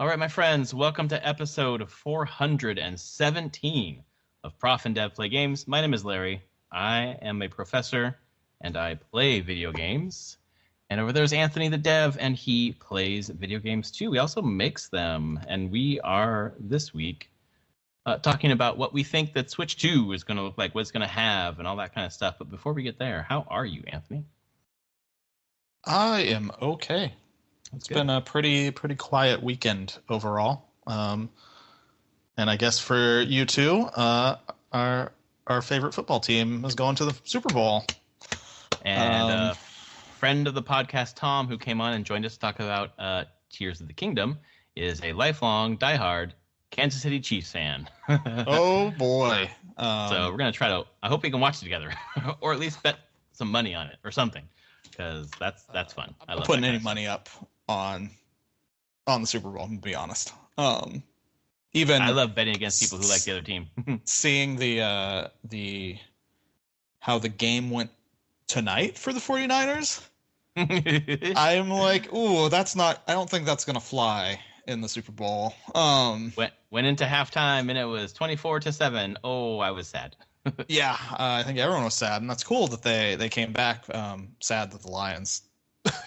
All right, my friends, welcome to episode 417 of Prof and Dev Play Games. My name is Larry. I am a professor, and I play video games. And over there's Anthony the Dev, and he plays video games too. He also makes them. And we are, this week, talking about what we think that Switch 2 is going to look like, what it's going to have, and all that kind of stuff. But before we get there, how are you, Anthony? I am okay. It's been a pretty quiet weekend overall. And I guess for you too, our favorite football team is going to the Super Bowl. And friend of the podcast, Tom, who came on and joined us to talk about Tears of the Kingdom, is a lifelong, diehard Kansas City Chiefs fan. Oh, boy. So we're going to try to... I hope we can watch it together. Or at least bet some money on it or something. Because that's fun. I love putting any money up on the Super Bowl, to be honest. Even I love betting against people who like the other team. Seeing how the game went tonight for the 49ers, I'm like, ooh, that's not... I don't think that's going to fly in the Super Bowl. Went into halftime and it was 24-7. Oh, I was sad. Yeah, I think everyone was sad, and that's cool that they came back. Sad that the Lions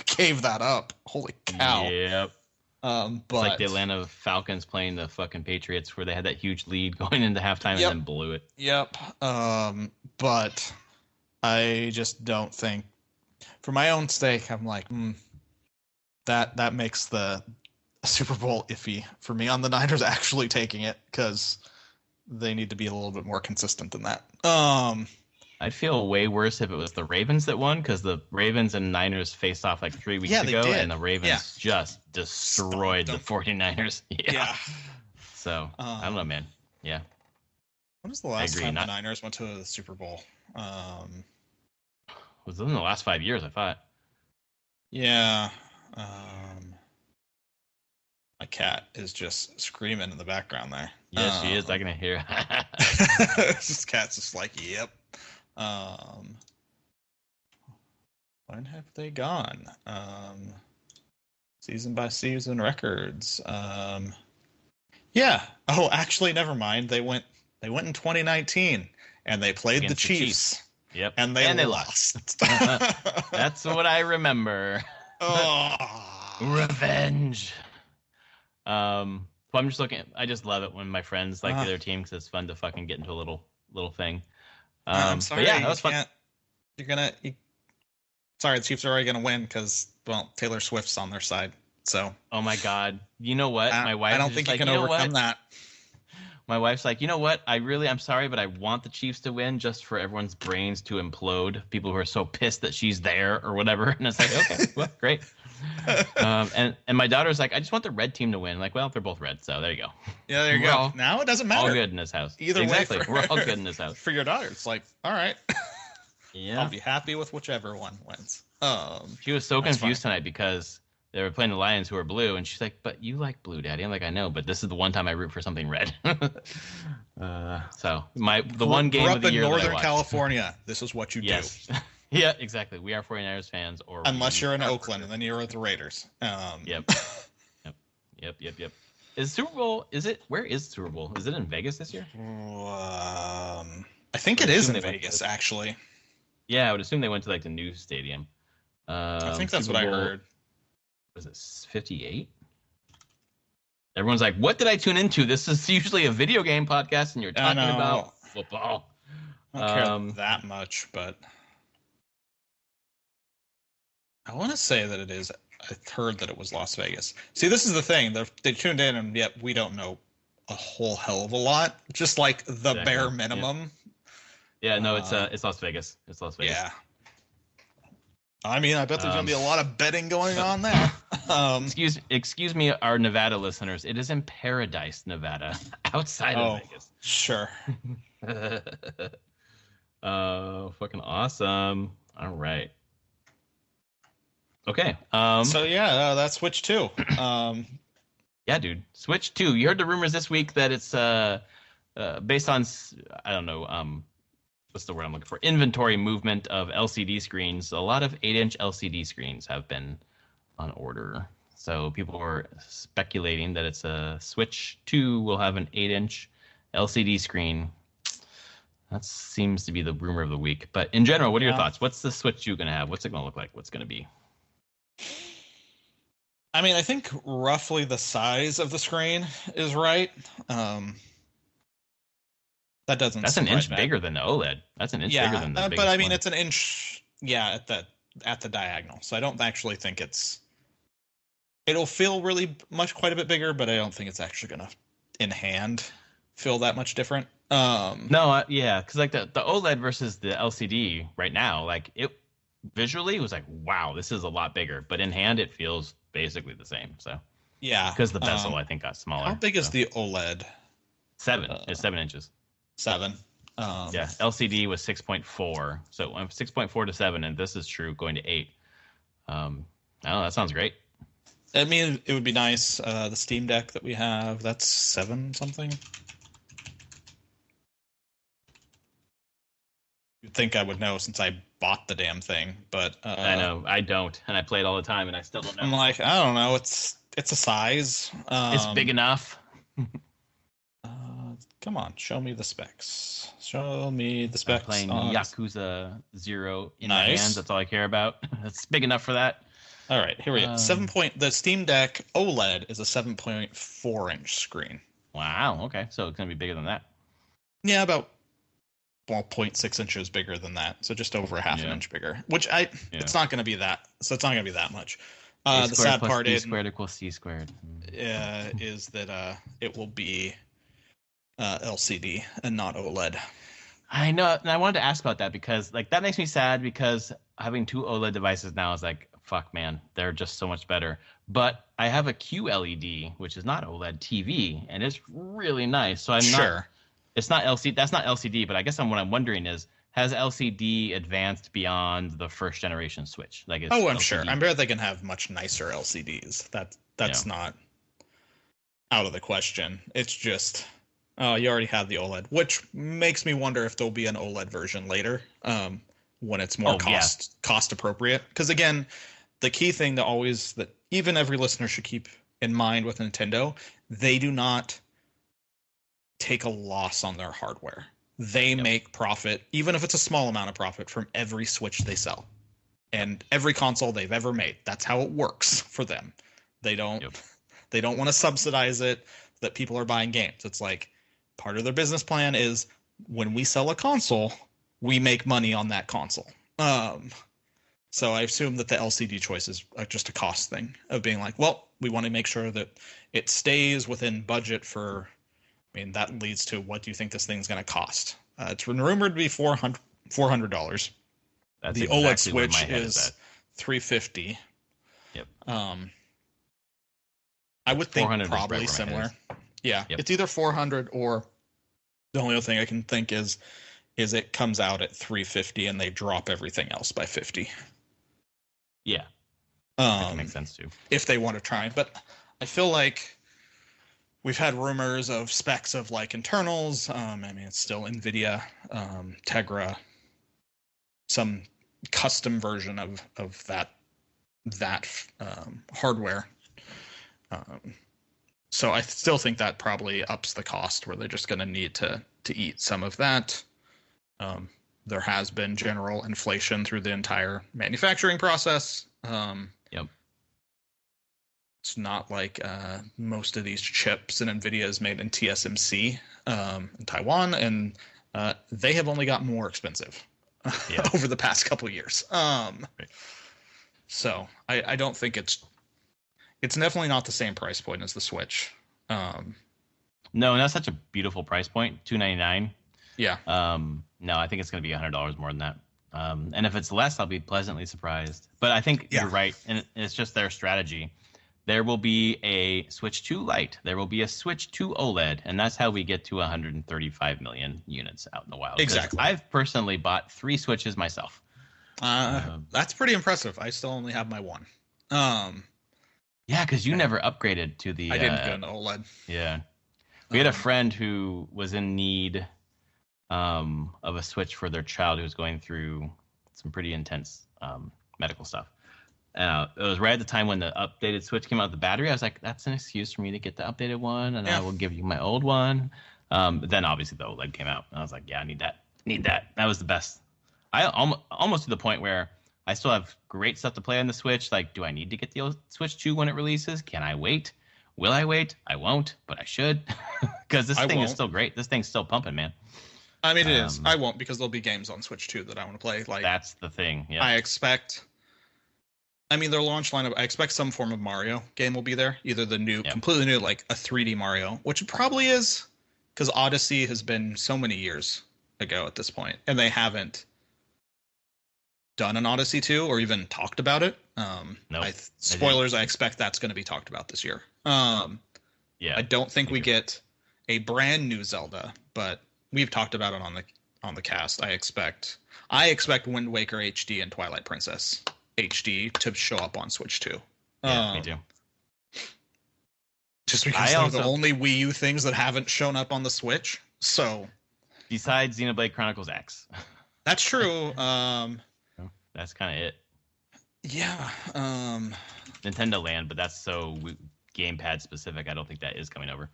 gave that up. Holy cow! Yep. But it's like the Atlanta Falcons playing the fucking Patriots, where they had that huge lead going into halftime and then blew it. Yep. But I just don't think, for my own sake, I'm like, that makes the Super Bowl iffy for me on the Niners actually taking it, because they need to be a little bit more consistent than that. I'd feel way worse if it was the Ravens that won, because the Ravens and Niners faced off like 3 weeks ago, and the Ravens just destroyed the 49ers. Yeah. So, I don't know, man. Yeah. When was the last time the Niners went to the Super Bowl? It was in the last 5 years, I thought. Yeah. My cat is just screaming in the background there. Yes, she is. I can hear. This cat's just like, yep. When have they gone? Season by season records. Yeah. Oh, actually, never mind. They went in 2019 and they played against the Chiefs. Yep. And they lost. That's what I remember. Oh. Revenge. So I'm just looking. I just love it when my friends like the other team, because it's fun to fucking get into a little thing. I'm sorry. But yeah, that was fun. Sorry, the Chiefs are already gonna win because, well, Taylor Swift's on their side. So. Oh my God! You know what? My wife. I don't think you can overcome that. My wife's like, you know what? I'm sorry, but I want the Chiefs to win just for everyone's brains to implode. People who are so pissed that she's there or whatever. And it's like, okay, well, great. And my daughter's like, I just want the red team to win. I'm like, well, they're both red, so there you go. Yeah, there you go. Now it doesn't matter. All good in this house. Either exactly. way. We're all good in this house. For your daughter, it's like, all right. Yeah. I'll be happy with whichever one wins. She was so confused tonight because they were playing the Lions, who are blue, and she's like, but you like blue, Daddy. I'm like, I know, but this is the one time I root for something red. So the one game of the year in Northern that I watched. California, this is what you do. Yeah, exactly. We are 49ers fans, unless you're in Oakland, and then you're with the Raiders. Yep. Is Super Bowl? Where is Super Bowl? Is it in Vegas this year? I think it is in Vegas, actually. Yeah, I would assume they went to like the new stadium. I think that's what I heard. Was it 58? Everyone's like, what did I tune into? This is usually a video game podcast, and you're talking about football. I don't care that much, but I want to say that it is. I heard that it was Las Vegas. See, this is the thing. They tuned in, and yet we don't know a whole hell of a lot. Just like the bare minimum. Yeah, no, it's Las Vegas. It's Las Vegas. Yeah. I mean, I bet there's going to be a lot of betting going on there. Excuse me, our Nevada listeners. It is in Paradise, Nevada, outside of Vegas. Sure. Fucking awesome. All right. Okay. So yeah, that's Switch 2. Yeah, dude. Switch 2. You heard the rumors this week that it's based on, I don't know, what's the word I'm looking for? Inventory movement of LCD screens. A lot of 8-inch LCD screens have been on order. So people were speculating that it's a Switch 2 will have an 8-inch LCD screen. That seems to be the rumor of the week. But in general, what are your thoughts? What's the Switch 2 going to have? What's it going to look like? What's going to be? I mean, I think roughly the size of the screen is right. That doesn't. That's an inch bigger than the OLED. That's an inch bigger than the biggest but I mean, one. it's an inch. Yeah, at the diagonal. So I don't actually think it's. It'll feel really quite a bit bigger, but I don't think it's actually gonna, in hand, feel that much different. No, yeah, because like the OLED versus the LCD right now, like it visually was like, wow, this is a lot bigger, but in hand it feels basically the same. So yeah, because the bezel I think got smaller. How big is the OLED? 7. It's 7 inches. 7. Yeah, LCD was 6.4, so 6.4 to 7, and this is true going to 8. Oh, that sounds great. I mean, it would be nice. The Steam Deck that we have, that's 7 something. You'd think I would know since I bought the damn thing, but I know I don't, and I play it all the time, and I still don't know. I'm like, I don't know. It's a size. It's big enough. Come on, show me the specs. Show me the specs. I'm playing Yakuza 0 in my hands. That's all I care about. It's big enough for that. All right, here we go. The Steam Deck OLED is a 7.4-inch screen. Wow. Okay, so it's gonna be bigger than that. Yeah, about 0.6 inches bigger than that. So just over a half an inch bigger. Which it's not going to be that. So it's not going to be that much. The sad part is squared equals C squared. Is that it will be LCD and not OLED. I know, and I wanted to ask about that because like that makes me sad because having 2 OLED devices now is like, fuck man, they're just so much better. But I have a QLED, which is not OLED TV, and it's really nice. So it's not LCD. That's not LCD, but I guess what I'm wondering is, has LCD advanced beyond the first generation Switch? Like, I'm LCD... sure. I'm sure they can have much nicer LCDs. That's not out of the question. It's just, you already have the OLED, which makes me wonder if there'll be an OLED version later, when it's more cost appropriate. Because again, the key thing that even every listener should keep in mind with Nintendo, they do not take a loss on their hardware. They make profit, even if it's a small amount of profit, from every Switch they sell and every console they've ever made. That's how it works for them. They don't want to subsidize it that people are buying games. It's like part of their business plan is when we sell a console, we make money on that console. So I assume that the LCD choice is just a cost thing of being like, well, we want to make sure that it stays within budget for. I mean, that leads to what do you think this thing's going to cost? It's been rumored to be $400. The OLED Switch is $350. Yep. I would think probably similar. Yeah, it's either $400 or the only other thing I can think is it comes out at $350 and they drop everything else by $50. Yeah, that makes sense too. If they want to try, but I feel like. We've had rumors of specs of like internals. I mean, it's still NVIDIA, Tegra, some custom version of that hardware. So I still think that probably ups the cost where they're just going to need to eat some of that. There has been general inflation through the entire manufacturing process. It's not like most of these chips and NVIDIA is made in TSMC in Taiwan, and they have only got more expensive over the past couple of years. So I don't think it's definitely not the same price point as the Switch. No, and that's such a beautiful price point, $299. Yeah. No, I think it's going to be $100 more than that. And if it's less, I'll be pleasantly surprised. But I think you're right, and it's just their strategy. There will be a Switch 2 Lite. There will be a Switch 2 OLED, and that's how we get to 135 million units out in the wild. Exactly. I've personally bought 3 Switches myself. That's pretty impressive. I still only have my one. Yeah, because you never upgraded to the... I didn't get an OLED. Yeah. We had a friend who was in need of a Switch for their child who was going through some pretty intense medical stuff. It was right at the time when the updated Switch came out with the battery. I was like, that's an excuse for me to get the updated one, and I will give you my old one. But then obviously the OLED came out, and I was like, yeah, I need that. Need that. That was the best. I almost to the point where I still have great stuff to play on the Switch. Like, do I need to get the Switch 2 when it releases? Can I wait? Will I wait? I won't, but I should. Because this thing is still great. This thing's still pumping, man. I mean, it is. I won't, because there'll be games on Switch 2 that I want to play. Like, that's the thing. Yeah. I expect... I mean, their launch lineup, I expect some form of Mario game will be there. Either the new, completely new, like a 3D Mario, which it probably is, because Odyssey has been so many years ago at this point, and they haven't done an Odyssey 2 or even talked about it. Spoilers, I expect that's going to be talked about this year. I don't think we get a brand new Zelda, but we've talked about it on the cast. I expect Wind Waker HD and Twilight Princess HD to show up on Switch 2. Yeah, me too. Just because they're the only Wii U things that haven't shown up on the Switch. So, besides Xenoblade Chronicles X. That's true. That's kind of it. Yeah. Nintendo Land, but that's so gamepad specific. I don't think that is coming over.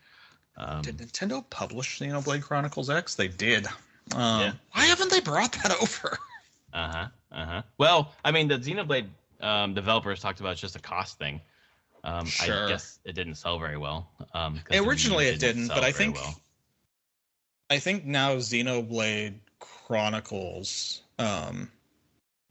Did Nintendo publish Xenoblade Chronicles X? They did. Why haven't they brought that over? Well, I mean, the Xenoblade developers talked about it's just a cost thing. Sure. I guess it didn't sell very well. Originally it didn't, but I think now Xenoblade Chronicles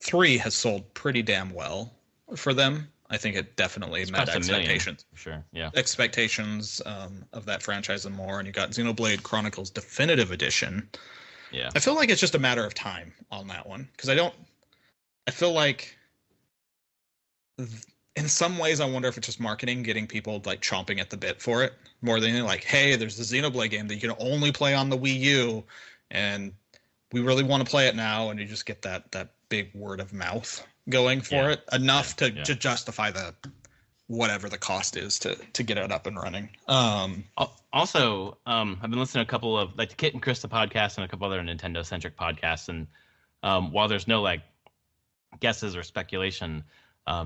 3 has sold pretty damn well for them. I think it definitely met expectations. For sure, yeah. Expectations of that franchise and more. And you got Xenoblade Chronicles Definitive Edition. Yeah. I feel like it's just a matter of time on that one. Because I feel like in some ways I wonder if it's just marketing, getting people like chomping at the bit for it. More than like, hey, there's the Xenoblade game that you can only play on the Wii U. And we really want to play it now. And you just get that big word of mouth going for it. Enough to justify the whatever the cost is to get it up and running. Also, I've been listening to a couple of like the Kit and Krista podcast and a couple other Nintendo centric podcasts, and while there's no like guesses or speculation,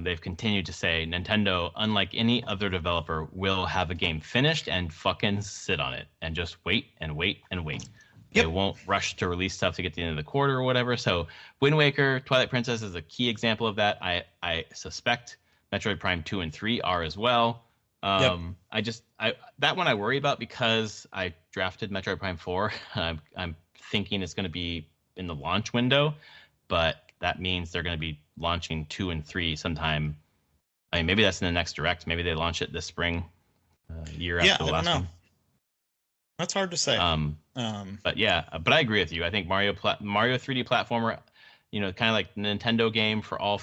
they've continued to say Nintendo, unlike any other developer, will have a game finished and fucking sit on it and just wait and wait and wait. Yep. They won't rush to release stuff to get to the end of the quarter or whatever. So Wind Waker, Twilight Princess is a key example of that. I suspect Metroid Prime 2 and 3 are as well. That one I worry about because I drafted Metroid Prime 4. I'm thinking it's going to be in the launch window, but that means they're going to be launching 2 and 3 sometime. I mean, maybe that's in the next Direct. Maybe they launch it this spring, year after the last one. That's hard to say. But I agree with you. I think Mario 3D platformer, kind of like Nintendo game for all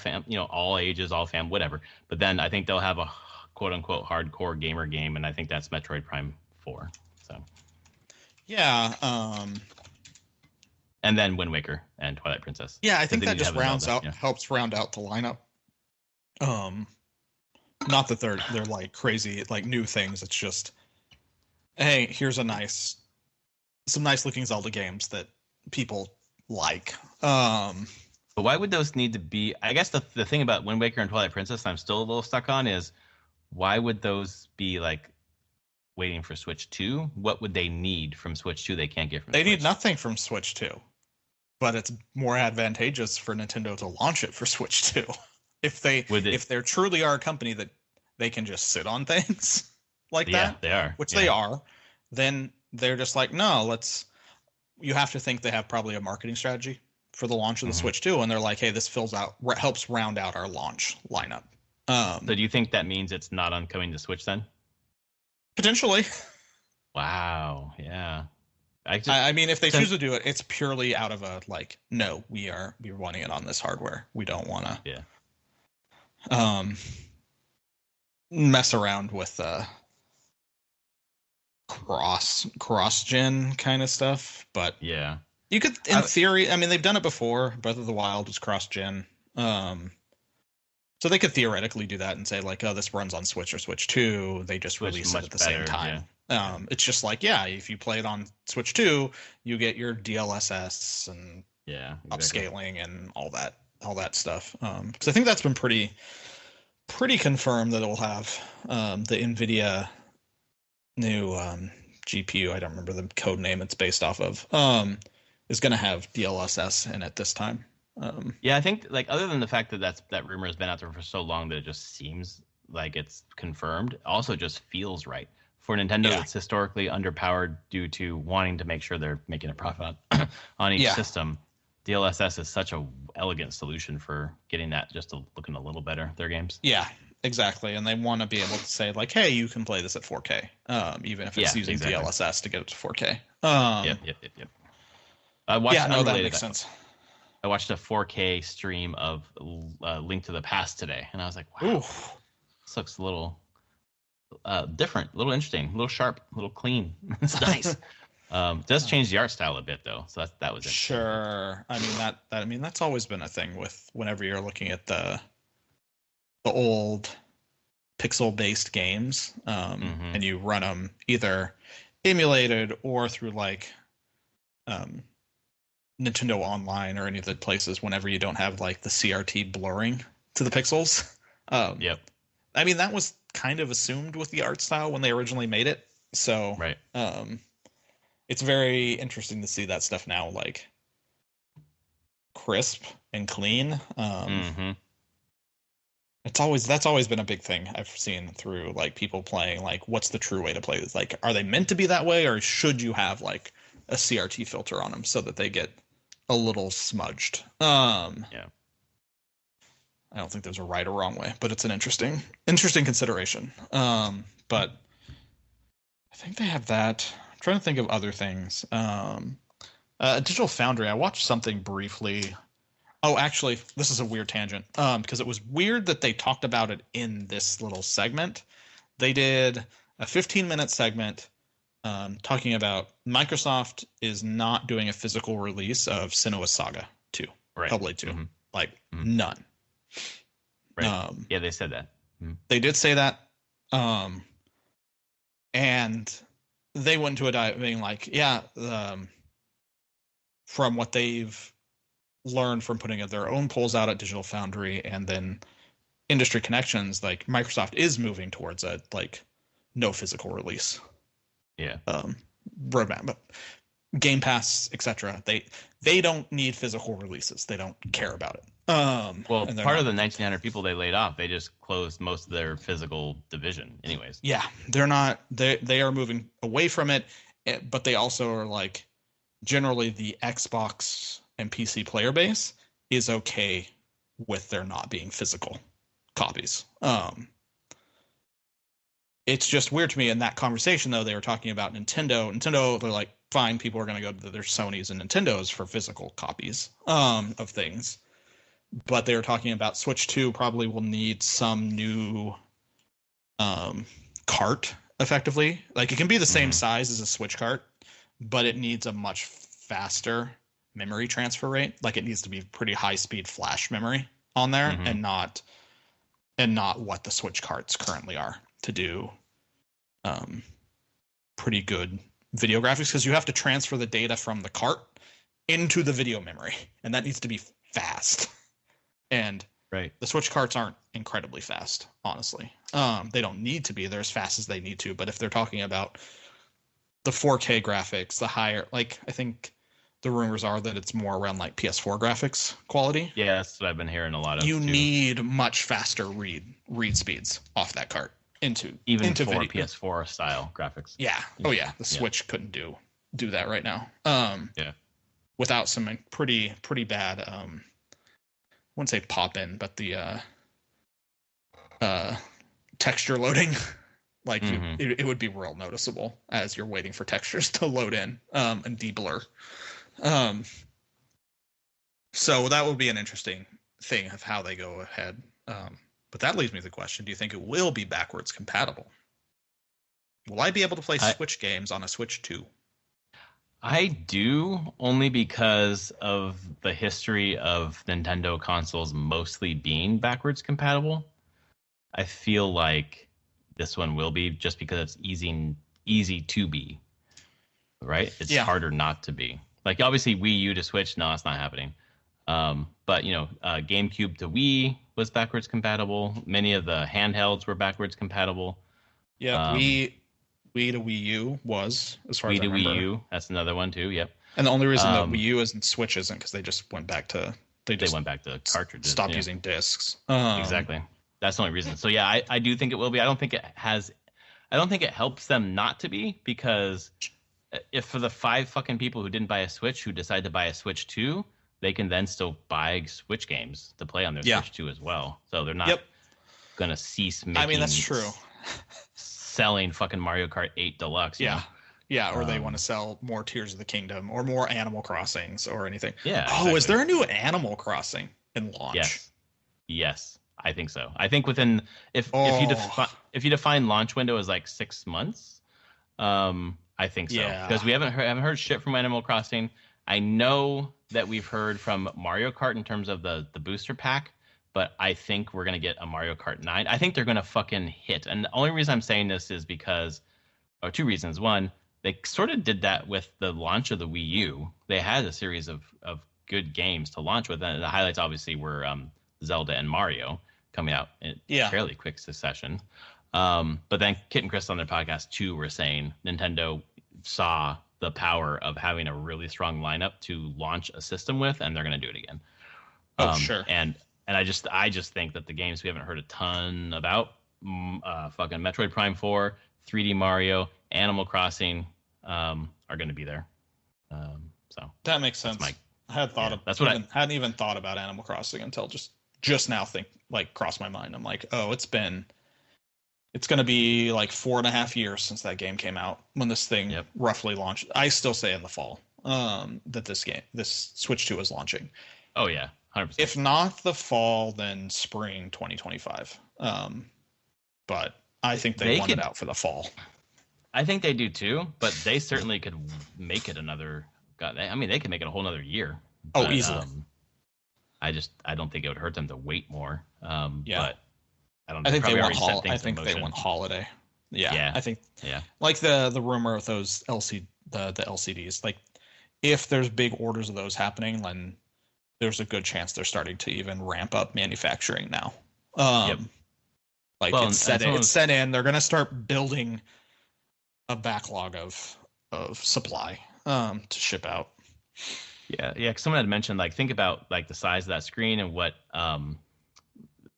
all ages, all fam, whatever. But then I think they'll have a quote unquote hardcore gamer game, and I think that's Metroid Prime 4. So. Yeah. And then Wind Waker and Twilight Princess. Yeah, I think that just helps round out the lineup. Not that they're like crazy like new things. It's just, hey, here's some nice looking Zelda games that people like. But why would those need to be? I guess the thing about Wind Waker and Twilight Princess I'm still a little stuck on is why would those be like waiting for Switch 2? What would they need from Switch 2 they can't get from Switch? They need nothing from Switch 2. But it's more advantageous for Nintendo to launch it for Switch 2. If they truly are a company that they can just sit on things like that. Yeah, they are. Which they are. Then they're just like, no, you have to think they have probably a marketing strategy for the launch of the Switch 2, and they're like, hey, this helps round out our launch lineup. So do you think that means it's not on coming to Switch then? Potentially. Wow. Yeah. I mean, if they choose to do it, it's purely out of a like, no, we're wanting it on this hardware. We don't want to mess around with cross-gen kind of stuff. But yeah, you could, in theory, I mean, they've done it before. Breath of the Wild was cross-gen. So they could theoretically do that and say like, oh, this runs on Switch or Switch 2. They just release it at the same time. Yeah. It's just like, if you play it on Switch 2, you get your DLSS and upscaling and all that stuff. Because I think that's been pretty pretty confirmed that it'll have the NVIDIA new GPU. I don't remember the code name it's based off of. Is going to have DLSS in it this time. Yeah, I think like other than the fact that that rumor has been out there for so long that it just seems like it's confirmed, it also just feels right. For Nintendo, Yeah. that's historically underpowered due to wanting to make sure they're making a profit on each Yeah. system. DLSS is such a elegant solution for getting that looking a little better, their games. Yeah, exactly. And they want to be able to say like, hey, you can play this at 4K, even if it's Yeah, using exactly. DLSS to get it to 4K. Yep. I watched Yeah, no, that unrelated. makes sense. I watched a 4K stream of Link to the Past today, and I was like, wow, Ooh. this looks a little different, a little interesting, a little sharp, a little clean. It's nice. Does change the art style a bit though, so that was interesting. Sure. I mean that's always been a thing with whenever you're looking at the old pixel-based games, and you run them either emulated or through like Nintendo Online or any of the places whenever you don't have like the CRT blurring to the pixels. Yep. I mean, that was kind of assumed with the art style when they originally made it. So, right. It's very interesting to see that stuff now, like crisp and clean. That's always been a big thing I've seen through like people playing. Like, what's the true way to play this? Like, are they meant to be that way, or should you have like a CRT filter on them so that they get a little smudged? Yeah. I don't think there's a right or wrong way, but it's an interesting consideration. But I think they have that. I'm trying to think of other things. Digital Foundry. I watched something briefly. Oh, actually, this is a weird tangent. Because it was weird that they talked about it in this little segment. They did a 15-minute segment talking about Microsoft is not doing a physical release of Senua's Saga 2, right. Hellblade 2. Like, none. Right. Yeah, they said that. They did say that. And they went into a dive being like, yeah, from what they've learned from putting their own polls out at Digital Foundry and then industry connections, like Microsoft is moving towards a like no physical release. Yeah. Roadmap, but Game Pass, etc. They don't need physical releases. They don't care about it. Well, part of the 1,900 people they laid off, they just closed most of their physical division, anyways. Yeah, they're not. They are moving away from it, but they also are like generally the Xbox and PC player base is okay with there not being physical copies. It's just weird to me in that conversation though. They were talking about Nintendo. They're like, fine, people are going to go to their Sonys and Nintendos for physical copies of things. But they were talking about Switch 2 probably will need some new cart, effectively. Like, it can be the same size as a Switch cart, but it needs a much faster memory transfer rate. Like, it needs to be pretty high-speed flash memory on there, and not what the Switch carts currently are to do pretty good video graphics, because you have to transfer the data from the cart into the video memory, and that needs to be fast. And the Switch carts aren't incredibly fast, honestly. They don't need to be. They're as fast as they need to. But if they're talking about the 4K graphics, the higher, like, I think the rumors are that it's more around like PS4 graphics quality. Yeah, that's what I've been hearing a lot of. You need much faster read speeds off that cart into for video. PS4 style graphics. Yeah. Oh yeah. The Switch couldn't do that right now. Without some pretty bad I wouldn't say pop in, but the texture loading, like it would be real noticeable as you're waiting for textures to load in and de-blur. So that would be an interesting thing of how they go ahead. But that leads me to the question: do you think it will be backwards compatible? Will I be able to play Switch games on a Switch 2? I do, only because of the history of Nintendo consoles mostly being backwards compatible. I feel like this one will be, just because it's easy to be, right? It's harder not to be. Like, obviously, Wii U to Switch, no, it's not happening. But, GameCube to Wii, was backwards compatible. Many of the handhelds were backwards compatible. Yeah, Wii to Wii U was, as far Wii as I to remember. Wii U, that's another one too. Yep. And the only reason that Wii U isn't Switch isn't because they went back to cartridges. Stopped using discs. Exactly. That's the only reason. So yeah, I do think it will be. I don't think it helps them not to be, because if for the 5 fucking people who didn't buy a Switch who decide to buy a Switch 2, they can then still buy Switch games to play on their Switch 2 as well. So they're not gonna cease making. I mean, that's true. Selling fucking Mario Kart 8 Deluxe. Yeah. Yeah, or they want to sell more Tears of the Kingdom or more Animal Crossings or anything. Yeah. Oh, exactly. Is there a new Animal Crossing in launch? Yes, I think so. I think within if you define launch window as like 6 months, I think so. Yeah. Because we haven't heard shit from Animal Crossing. I know that we've heard from Mario Kart in terms of the booster pack, but I think we're gonna get a Mario Kart 9. I think they're gonna fucking hit. And the only reason I'm saying this is because, or 2 reasons. One, they sort of did that with the launch of the Wii U. They had a series of good games to launch with, and the highlights obviously were Zelda and Mario coming out in fairly quick succession. But then Kit and Chris on their podcast too were saying Nintendo saw the power of having a really strong lineup to launch a system with, and they're going to do it again. Sure. And I just think that the games we haven't heard a ton about, fucking Metroid Prime 4, 3D Mario, Animal Crossing, are going to be there. So that makes sense. I had thought hadn't even thought about Animal Crossing until just now. Crossed my mind. I'm like, oh, it's going to be like 4.5 years since that game came out when this thing roughly launched. I still say in the fall that this Switch 2 is launching. Oh yeah, 100%. If not the fall, then spring 2025. But I think they want it out for the fall. I think they do too, but they certainly could make it another. God, I mean, they could make it a whole another year. Oh, easily. I don't think it would hurt them to wait more. But I don't know. I think they want holiday. Yeah. I think. Yeah. Like the rumor of those the LCDs. Like, if there's big orders of those happening, then there's a good chance they're starting to even ramp up manufacturing now. It's set in. They're going to start building a backlog of supply to ship out. Yeah. Someone had mentioned, like, think about like the size of that screen and what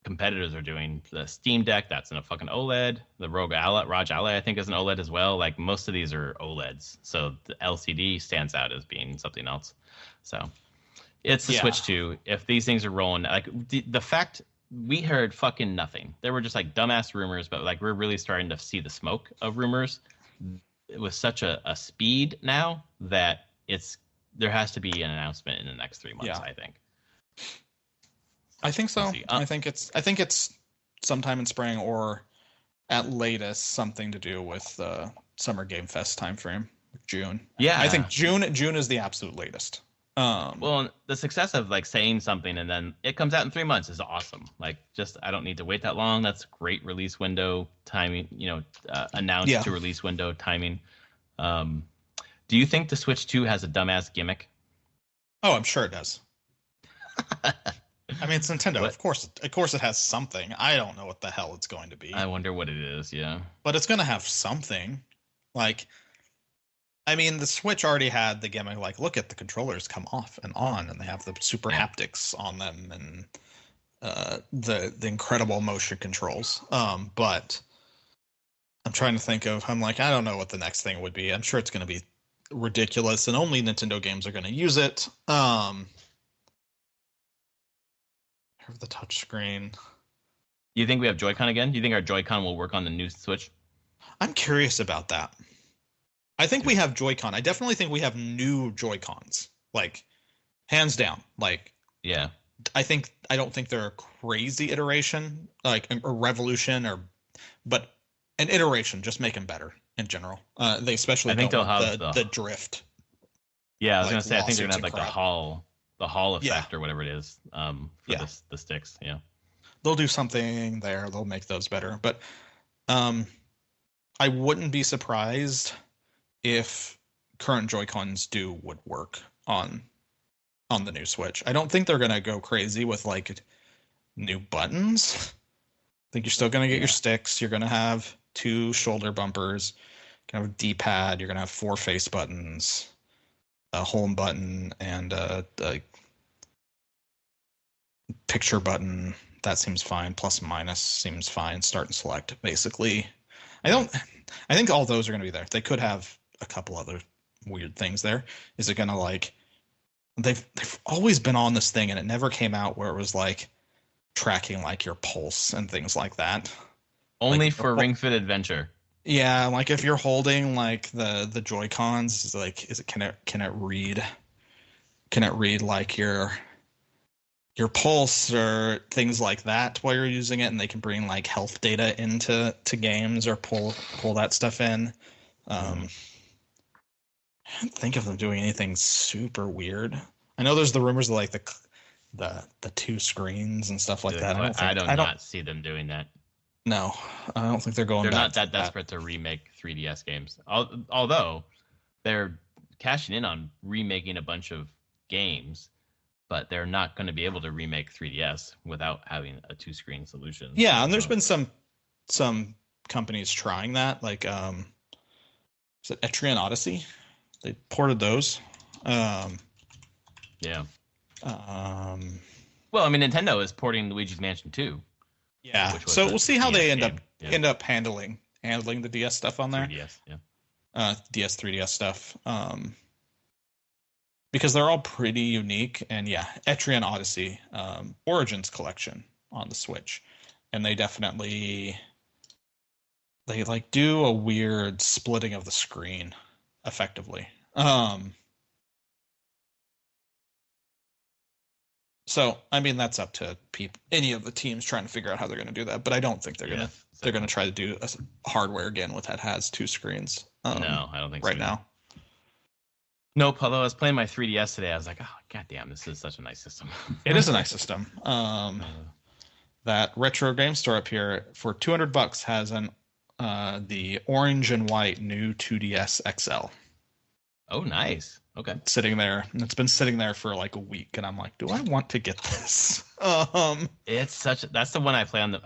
competitors are doing. The Steam Deck, that's in a fucking OLED. The ROG Ally, I think, is an OLED as well. Like, most of these are OLEDs, so the LCD stands out as being something else. So it's the Switch 2. If these things are rolling, like the fact we heard fucking nothing. There were just like dumbass rumors, but like we're really starting to see the smoke of rumors. It was such a speed now that there has to be an announcement in the next 3 months. I think. I think so. I think it's sometime in spring, or at latest something to do with the Summer Game Fest timeframe, June. Yeah, I think June is the absolute latest. Well, the success of like saying something and then it comes out in 3 months is awesome. Like, just I don't need to wait that long. That's great release window timing. Announced to release window timing. Do you think the Switch 2 has a dumbass gimmick? Oh, I'm sure it does. I mean, it's Nintendo. What? Of course it has something. I don't know what the hell it's going to be. I wonder what it is, yeah. But it's going to have something. Like, I mean, the Switch already had the gimmick, like, look at the controllers come off and on, and they have the super haptics on them, and the incredible motion controls. But I'm trying to think of, I don't know what the next thing would be. I'm sure it's going to be ridiculous, and only Nintendo games are going to use it. Have the touch screen. You think we have Joy-Con again? Do you think our Joy-Con will work on the new Switch? I'm curious about that. I think we have Joy-Con. I definitely think we have new Joy-Cons. Like, hands down. Like, yeah. I don't think they're a crazy iteration, like a revolution, but an iteration. Just make them better in general. They especially they'll have the drift. Yeah, I was gonna say I think they're gonna have like the Hall effect or whatever it is for the sticks. Yeah, they'll do something there. They'll make those better. But I wouldn't be surprised if current Joy-Cons would work on the new Switch. I don't think they're gonna go crazy with like new buttons. I think you're still going to get your sticks. You're going to have 2 shoulder bumpers. You're going to have a D-pad. You're going to have 4 face buttons, a home button, and a picture button. That seems fine. Plus and minus seems fine. Start and select, basically. I think all those are going to be there. They could have a couple other weird things there. Is it going to like... They've always been on this thing, and it never came out where it was like tracking like your pulse and things like that. Only like, for Ring Fit Adventure. Yeah, like if you're holding like the Joy-Cons, is like can it read like your pulse or things like that while you're using it, and they can bring like health data into games or pull that stuff in. I don't think of them doing anything super weird. I know there's the rumors of like the 2 screens and stuff like that. I don't see them doing that. No, I don't think they're going. They're not that desperate to remake 3DS games. Although they're cashing in on remaking a bunch of games, but they're not going to be able to remake 3DS without having a 2-screen solution. Yeah, and there's been some companies trying that. Like, is it Etrian Odyssey? They ported those. Yeah. Well, I mean, Nintendo is porting Luigi's Mansion 2. Yeah. So we'll see how they end up handling the DS stuff on there. 3DS, yeah. DS, 3DS stuff. Because they're all pretty unique, and yeah, Etrian Odyssey, Origins Collection on the Switch, and they definitely like do a weird splitting of the screen, effectively. So I mean that's up to any of the teams trying to figure out how they're going to do that, but I don't think they're gonna try to do a hardware again with that has 2 screens. No, I don't think right so now. Nope. Although I was playing my 3DS today, I was like, oh goddamn, this is such a nice system. It is a nice system. That retro game store up here for $200 has the orange and white new 2DS XL. Oh, nice. Okay. Sitting there, and it's been sitting there for like a week, and I'm like, do I want to get this? That's the one I play on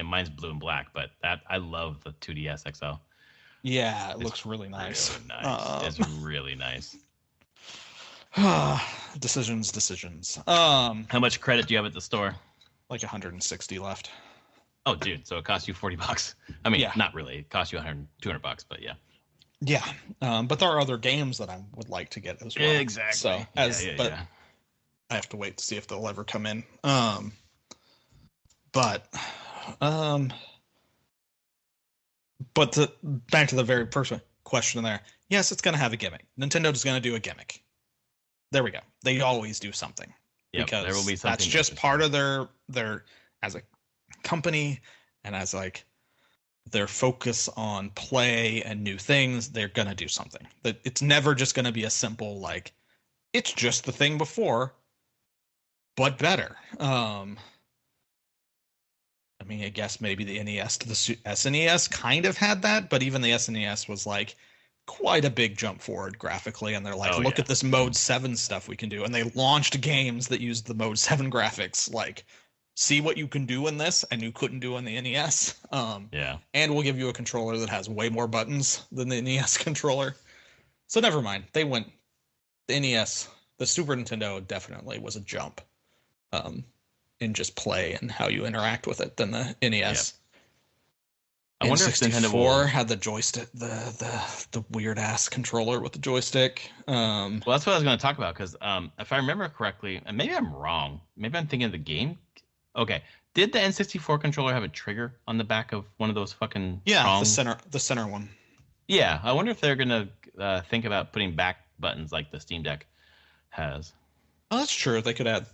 mine's blue and black, but I love the 2DS XL. Yeah, it looks really nice. Really nice. It's really nice. Decisions. How much credit do you have at the store? Like 160 left. Oh, dude, so it cost you $40. I mean, not really. It cost you $200, but yeah. Yeah, but there are other games that I would like to get as well. Exactly. So I have to wait to see if they'll ever come in. But back to the very first question there. Yes, it's going to have a gimmick. Nintendo's going to do a gimmick. There we go. They always do something. Yep, because there will be something. That's just part of their as a company and as like their focus on play and new things. They're going to do something. That it's never just going to be a simple like it's just the thing before, but better. I mean, I guess maybe the NES to the SNES kind of had that, but even the SNES was like quite a big jump forward graphically, and they're like, look at this Mode 7 stuff we can do, and they launched games that used the Mode 7 graphics, like, see what you can do in this, and you couldn't do in the NES. And we'll give you a controller that has way more buttons than the NES controller. So never mind. They went, the NES, the Super Nintendo definitely was a jump in just play and how you interact with it than the NES. I wonder if Nintendo had the joystick, the weird ass controller with the joystick. Well, that's what I was going to talk about because if I remember correctly, and maybe I'm wrong, maybe I'm thinking of the game. Okay, did the N64 controller have a trigger on the back of one of those fucking prongs? the center one. Yeah, I wonder if they're going to think about putting back buttons like the Steam Deck has. Oh, that's true. They could add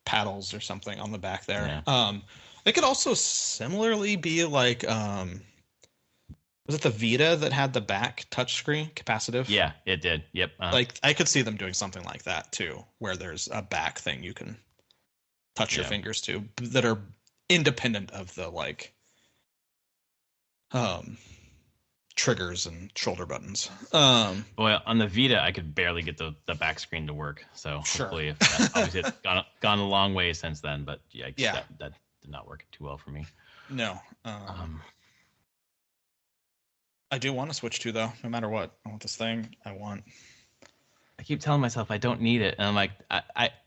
paddles or something on the back there. Yeah. It could also similarly be like, was it the Vita that had the back touchscreen capacitive? Yeah, it did. Yep. Like I could see them doing something like that too, where there's a back thing you can touch your fingers to that are independent of the like triggers and shoulder buttons. Boy, on the Vita, I could barely get the back screen to work. So hopefully, if that, obviously, it's gone a long way since then. But yeah. That did not work too well for me. No. I do want to Switch 2 though. No matter what, I want this thing. I keep telling myself I don't need it, and I'm like,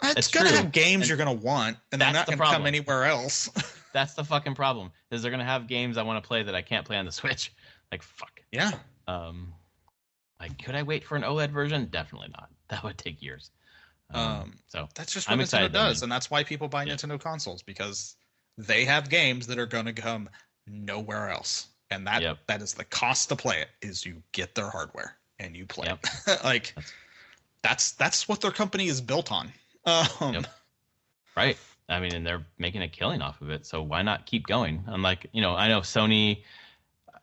it's gonna have games you're gonna want, and they're not gonna come anywhere else. That's the fucking problem. Is they're gonna have games I want to play that I can't play on the Switch. Like fuck. Yeah. Like, could I wait for an OLED version? Definitely not. That would take years. So that's just what Nintendo does, and that's why people buy Nintendo consoles, because they have games that are gonna come nowhere else, and that is the cost to play it. Is you get their hardware and you play it. Like. That's what their company is built on. Right. I mean, and they're making a killing off of it. So why not keep going? Unlike, I know Sony,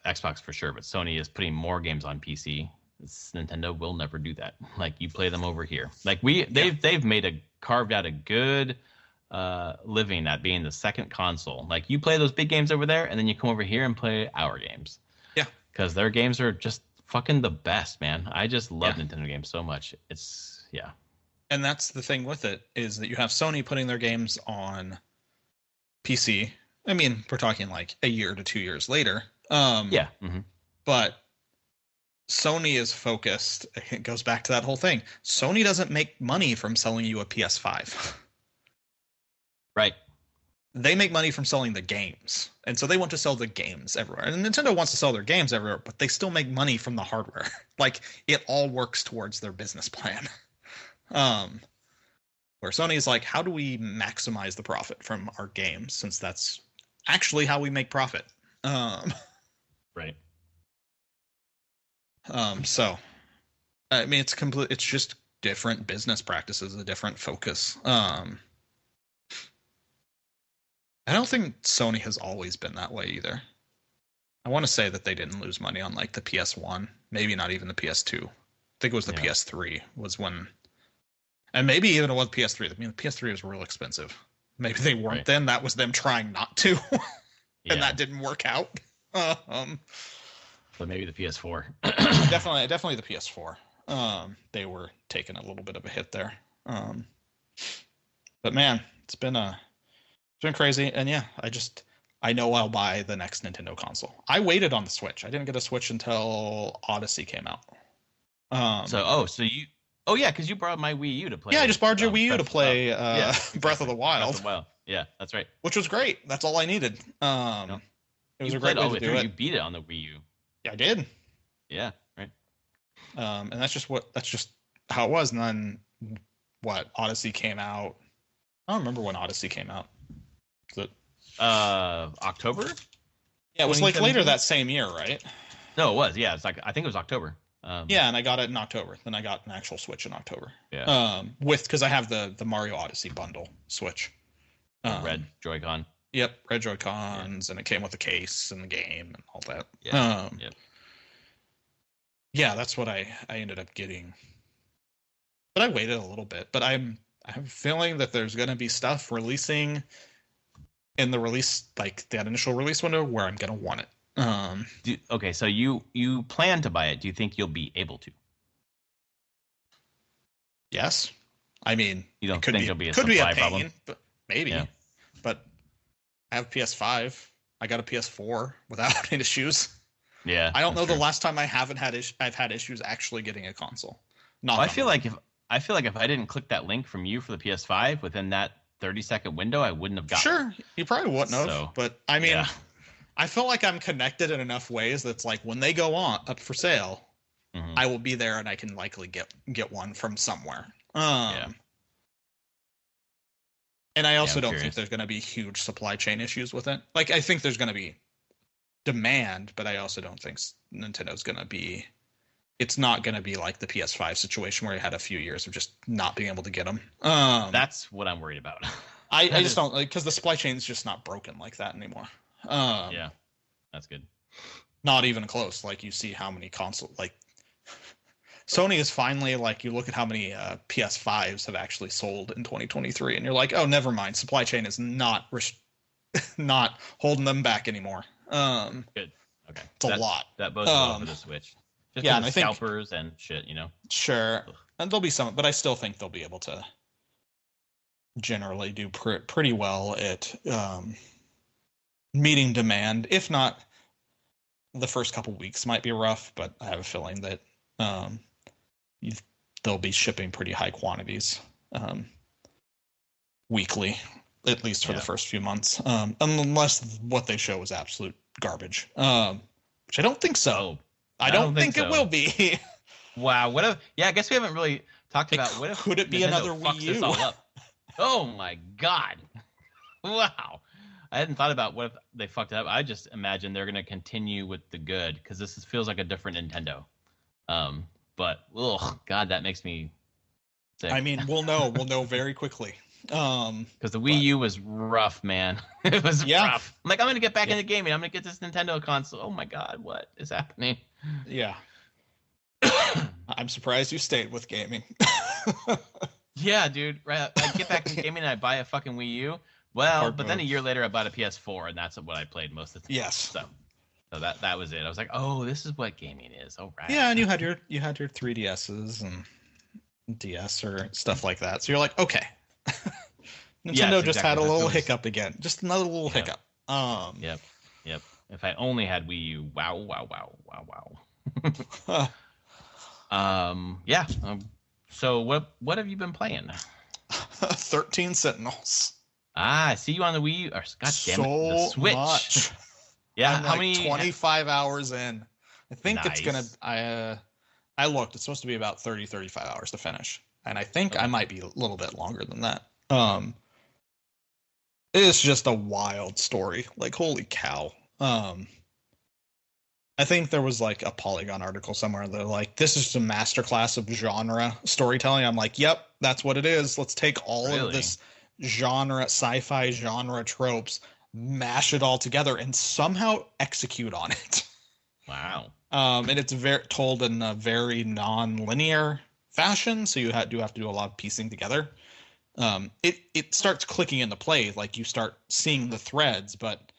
Xbox for sure, but Sony is putting more games on PC. Nintendo will never do that. Like, you play them over here. Like they've carved out a good living at being the second console. Like, you play those big games over there, and then you come over here and play our games. Yeah. Because their games are just fucking the best, man. I just love Nintendo games so much. It's and that's the thing with it, is that you have Sony putting their games on PC. I mean, we're talking like a year to 2 years later. But Sony is focused. It goes back to that whole thing. Sony doesn't make money from selling you a PS5. Right. They make money from selling the games. And so they want to sell the games everywhere. And Nintendo wants to sell their games everywhere, but they still make money from the hardware. Like, it all works towards their business plan. Where Sony is like, how do we maximize the profit from our games, since that's actually how we make profit? Right. So, I mean, it's just different business practices, a different focus. I don't think Sony has always been that way either. I want to say that they didn't lose money on like the PS1, maybe not even the PS2. I think it was the PS3 was when, and maybe even it was PS3. I mean, the PS3 was real expensive. Maybe they weren't then. That was them trying not to, and that didn't work out. But maybe the PS4. definitely the PS4. They were taking a little bit of a hit there. But man, it's been crazy, and I know I'll buy the next Nintendo console. I waited on the Switch. I didn't get a Switch until Odyssey came out. Because you borrowed my Wii U to play. Yeah, I just borrowed your Wii U to play Breath of the Wild. Breath of the Wild. Yeah, that's right. Which was great. That's all I needed. It was a great way to do it. You beat it on the Wii U. Yeah, I did. Yeah, right. And that's just how it was. And then Odyssey came out. I don't remember when Odyssey came out. Was it October? Yeah, it was like later that same year, right? No, it was. Yeah, it's like, I think it was October. And I got it in October. Then I got an actual Switch in October. Yeah. Because I have the Mario Odyssey bundle Switch. Red Joy-Con. Yep, red Joy-Cons, and it came with the case and the game and all that. Yeah. Yeah, that's what I ended up getting. But I waited a little bit. But I have a feeling that there's going to be stuff releasing in the release, like that initial release window, where I'm going to want it. Okay, so you plan to buy it. Do you think you'll be able to? Yes. I mean, you don't think there'll be a supply problem? But maybe. Yeah. But I have a PS5. I got a PS4 without any issues. Yeah. I don't know the last time I've had issues actually getting a console. I feel like if I didn't click that link from you for the PS5 within that 30-second window, I wouldn't have gotten it. Sure, you probably wouldn't have. But I mean, I feel like I'm connected in enough ways that's like when they go up for sale, I will be there and I can likely get one from somewhere. And I also don't think there's going to be huge supply chain issues with it. Like, I think there's going to be demand, but I also don't think Nintendo's going to be... It's not going to be like the PS5 situation where you had a few years of just not being able to get them. That's what I'm worried about. I just don't... Because the supply chain is just not broken like that anymore. Yeah, that's good. Not even close. Like, you see how many consoles... Like, Sony is finally, like, you look at how many PS5s have actually sold in 2023, and you're like, oh, never mind. Supply chain is not holding them back anymore. Good. Okay. It's a lot. That bodes well for the Switch. Just yeah, and I scalpers and shit, Sure. Ugh. And there'll be some, but I still think they'll be able to generally do pretty well at meeting demand. If not, the first couple weeks might be rough, but I have a feeling that they'll be shipping pretty high quantities weekly, at least for the first few months, unless what they show is absolute garbage, which I don't think so. I don't think it will be. Wow. What if? Yeah, I guess we haven't really talked about what if could it be Nintendo another fucks Wii U? this all up? Oh my god! Wow. I hadn't thought about what if they fucked it up. I just imagine they're gonna continue with the good because this feels like a different Nintendo. But god, that makes me sick. I mean, we'll know very quickly. Because the Wii U was rough, man. It was rough. I'm like, I'm gonna get back into gaming. I'm gonna get this Nintendo console. Oh my god, what is happening? Yeah. I'm surprised you stayed with gaming. Yeah, dude. Right. I get back into gaming and I buy a fucking Wii U. Well, but then a year later I bought a PS4 and that's what I played most of the time. Yes. So that was it. I was like, oh, this is what gaming is. Oh right. Yeah, and you had your 3DSs and DS or stuff like that. So you're like, okay. Nintendo just had a little hiccup again. Just another little hiccup. Yep. If I only had Wii U. Wow. Yeah. So what have you been playing? 13 Sentinels. I see you on the Wii U. Or, God damn it, the Switch. Much. Yeah, I'm how many? 25 hours in. I think Nice. it's gonna. I looked. It's supposed to be about 35 hours to finish, and I think I might be a little bit longer than that. It's just a wild story. Like, holy cow. I think there was like a Polygon article somewhere that like, this is a masterclass of genre storytelling. I'm like, yep, that's what it is. Let's take all of this genre, sci-fi genre tropes, mash it all together, and somehow execute on it. Wow. And it's told in a very non-linear fashion, so you do have to do a lot of piecing together. It starts clicking into play, like you start seeing the threads, but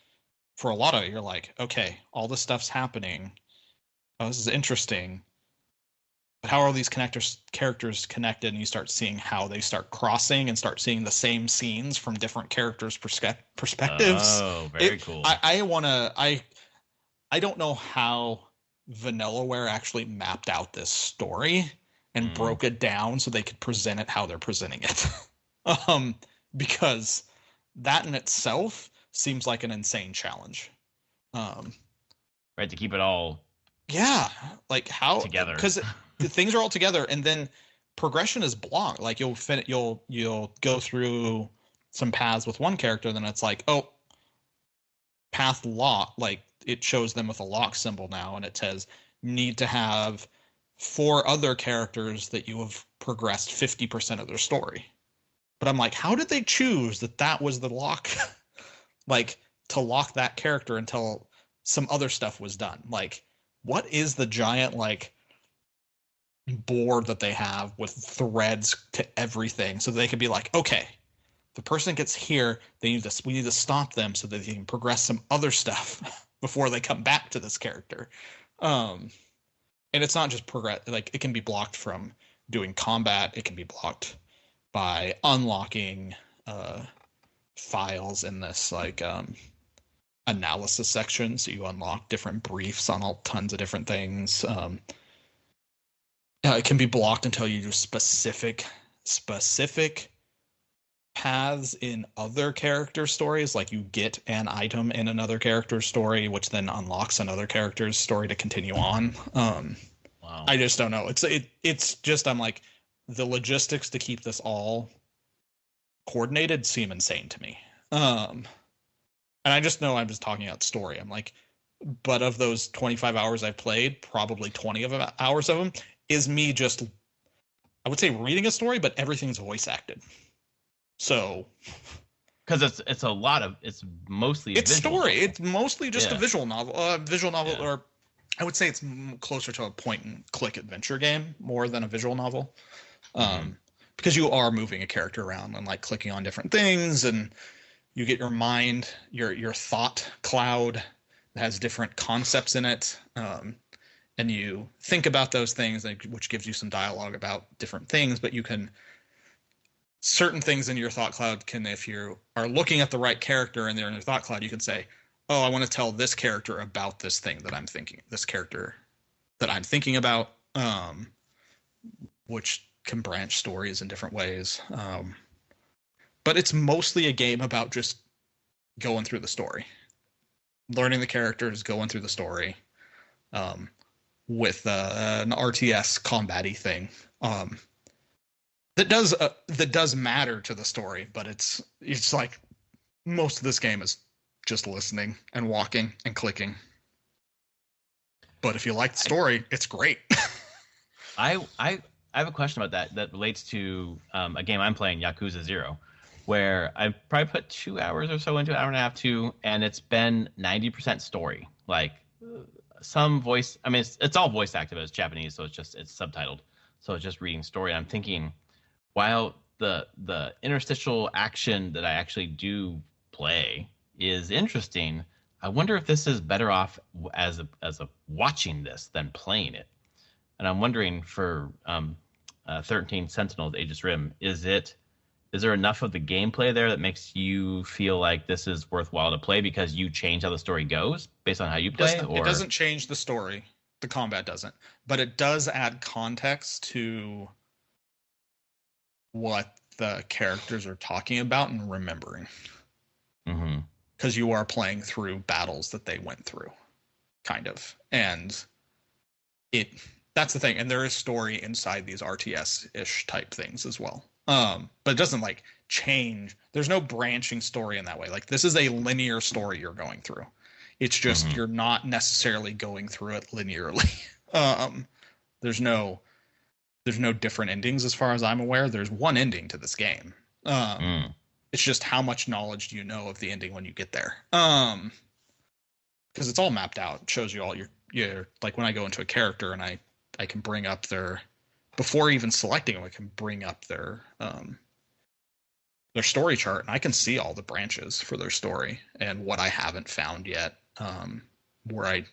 for a lot of it, you're like, okay, all this stuff's happening. Oh, this is interesting. But how are these characters connected? And you start seeing how they start crossing and start seeing the same scenes from different characters' perspectives. Oh, very cool. I don't know how Vanillaware actually mapped out this story and broke it down so they could present it how they're presenting it. Because that in itself seems like an insane challenge. Right, to keep it all like how together. Because the things are all together, and then progression is blocked. Like you'll go through some paths with one character, then it's like, oh, path lock, like it shows them with a lock symbol now, and it says you need to have 4 other characters that you have progressed 50% of their story. But I'm like, how did they choose that was the lock? Like, to lock that character until some other stuff was done. Like, what is the giant, like, board that they have with threads to everything so they could be like, okay, the person gets here, we need to stop them so that they can progress some other stuff before they come back to this character. And it's not just like, it can be blocked from doing combat. It can be blocked by unlocking files in this like analysis section, so you unlock different briefs on all tons of different things. It can be blocked until you do specific paths in other character stories, like you get an item in another character's story, which then unlocks another character's story to continue on. Wow. I just don't know. It's just, I'm like, the logistics to keep this all coordinated seem insane to me. And I just know I'm just talking about story. I'm like, but of those 25 hours I've played, probably 20 hours of them is me just, I would say, reading a story, but everything's voice acted. So, because it's mostly it's visual story. novel. It's mostly just a visual novel. Yeah. Or I would say it's closer to a point and click adventure game more than a visual novel. Because you are moving a character around and like clicking on different things, and you get your mind, your thought cloud has different concepts in it, and you think about those things, which gives you some dialogue about different things. But you can certain things in your thought cloud can, if you are looking at the right character and they're in your thought cloud, you can say, "Oh, I want to tell this character about this thing that I'm thinking, this character that I'm thinking about," which can branch stories in different ways. But it's mostly a game about just going through the story, learning the characters, going through the story, with an RTS combat-y thing that does matter to the story. But it's like most of this game is just listening and walking and clicking. But if you like the story, it's great. I have a question about that relates to a game I'm playing, Yakuza 0, where I probably put 2 hours or so into it, hour and a half, 2, and it's been 90% story. Like some voice, I mean, it's all voice active, it's Japanese, so it's subtitled. So it's just reading story. I'm thinking, while the interstitial action that I actually do play is interesting, I wonder if this is better off as a watching this than playing it. And I'm wondering for 13 Sentinels, Aegis Rim, is there enough of the gameplay there that makes you feel like this is worthwhile to play because you change how the story goes based on how you play? It doesn't change the story. The combat doesn't. But it does add context to what the characters are talking about and remembering. Because you are playing through battles that they went through, kind of. And that's the thing. And there is story inside these RTS-ish type things as well. But it doesn't like change. There's no branching story in that way. Like this is a linear story you're going through. It's just you're not necessarily going through it linearly. There's no different endings as far as I'm aware. There's one ending to this game. It's just how much knowledge do you know of the ending when you get there? Because it's all mapped out. It shows you all your like when I go into a character and I can bring up their, before even selecting them, I can bring up their story chart and I can see all the branches for their story and what I haven't found yet. Where I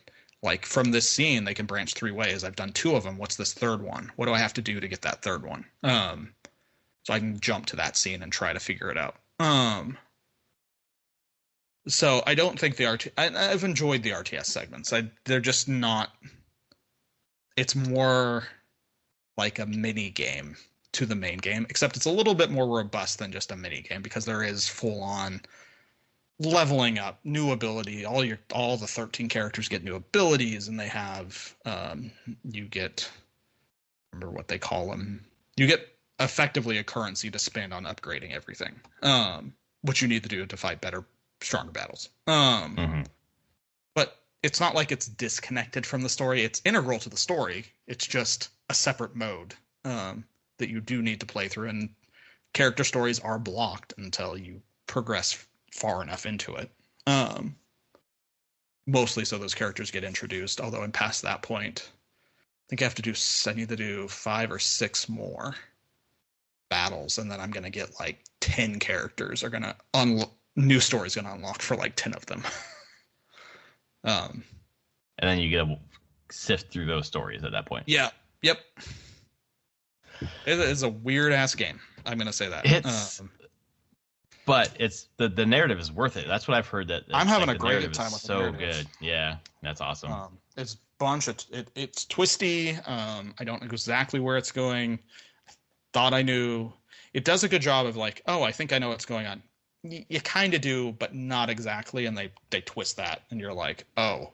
like from this scene, they can branch 3 ways. I've done 2 of them. What's this third one? What do I have to do to get that third one? So I can jump to that scene and try to figure it out. So I don't think I've enjoyed the RTS segments. They're just not. It's more like a mini game to the main game, except it's a little bit more robust than just a mini game because there is full on leveling up, new ability. All the 13 characters get new abilities, and they have you get, remember what they call them. You get effectively a currency to spend on upgrading everything, which you need to do to fight better, stronger battles. But it's not like it's disconnected from the story. It's integral to the story. It's just a separate mode that you do need to play through, and character stories are blocked until you progress far enough into it. Mostly so those characters get introduced, although I'm past that point. I think I need to do 5 or 6 more battles, and then I'm going to get like 10 characters are going to new stories going to unlock for like 10 of them. And then you get to sift through those stories at that point. Yeah. Yep. It is a weird ass game. I'm going to say that. But it's the narrative is worth it. That's what I've heard. That I'm having a great time with so good. Yeah, that's awesome. It's it's twisty. I don't know exactly where it's going. I thought I knew. It does a good job of like, oh, I think I know what's going on. You kind of do, but not exactly. And they twist that, and you're like, oh,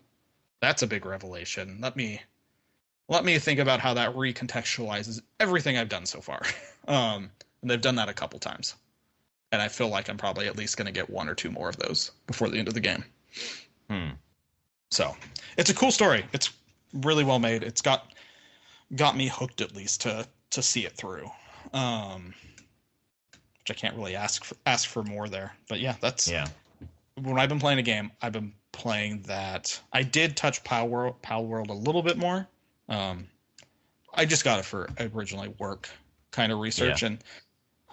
that's a big revelation. Let me think about how that recontextualizes everything I've done so far. And they've done that a couple times. And I feel like I'm probably at least going to get 1 or 2 more of those before the end of the game. So it's a cool story. It's really well made. It's got me hooked at least to see it through. Which I can't really ask for more there. But yeah, when I've been playing a game, I've been playing that. I did touch Pal World a little bit more. I just got it for originally work kind of research, and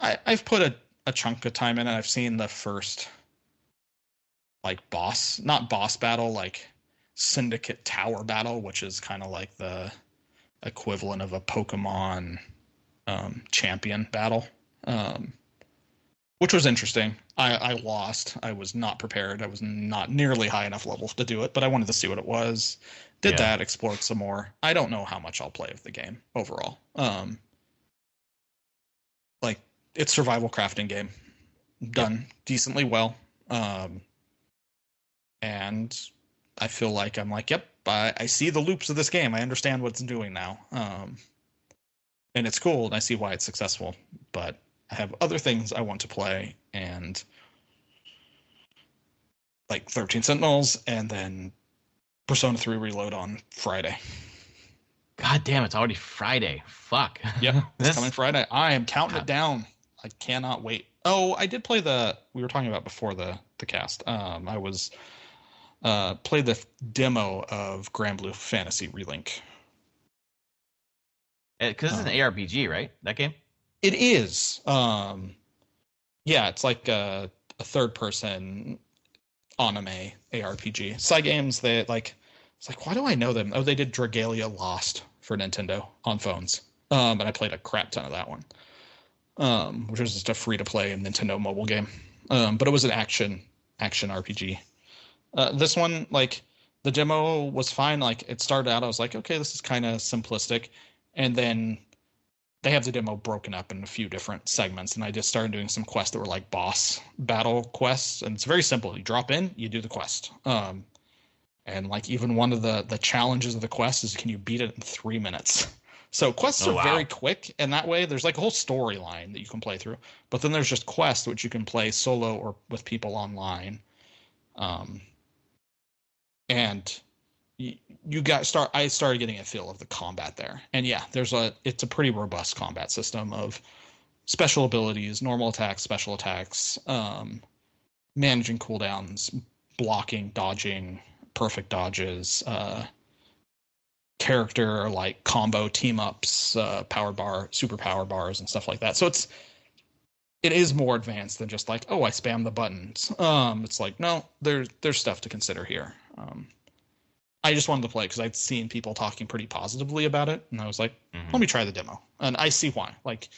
I've put a chunk of time in it. I've seen the first like not boss battle, like Syndicate Tower Battle, which is kind of like the equivalent of a Pokemon champion battle, which was interesting. I lost. I was not prepared. I was not nearly high enough level to do it, but I wanted to see what it was. Did that, explored some more. I don't know how much I'll play of the game overall. Like, it's survival crafting game. Done decently well. And I feel like I'm like, yep, I see the loops of this game. I understand what it's doing now. And it's cool, and I see why it's successful. But I have other things I want to play, and like 13 Sentinels, and then Persona 3 Reload on Friday. God damn, it's already Friday. Fuck. Yep, it's coming Friday. I am counting it down. I cannot wait. Oh, I did play we were talking about before the cast. I was played the demo of Grand Blue Fantasy Relink. Because it's an ARPG, right? That game? It is. Yeah, it's like a third-person anime ARPG. Cygames, they like. It's like, why do I know them? Oh, they did Dragalia Lost for Nintendo on phones. And I played a crap ton of that one. Which was just a free-to-play Nintendo mobile game. But it was an action RPG. This one, like, the demo was fine. Like, it started out, I was like, okay, this is kind of simplistic. And then they have the demo broken up in a few different segments. And I just started doing some quests that were like boss battle quests. And it's very simple. You drop in, you do the quest. And like even one of the challenges of the quest is, can you beat it in 3 minutes? So quests are very quick, and that way there's like a whole storyline that you can play through. But then there's just quests which you can play solo or with people online. And I started getting a feel of the combat there. And yeah, it's a pretty robust combat system of special abilities, normal attacks, special attacks, managing cooldowns, blocking, dodging, perfect dodges, character like combo team ups, power bar, super power bars, and stuff like that. So it is more advanced than just like, oh, I spam the buttons. It's like, no, there's stuff to consider here. I just wanted to play because I'd seen people talking pretty positively about it, and I was like, let me try the demo, and I see why. Like,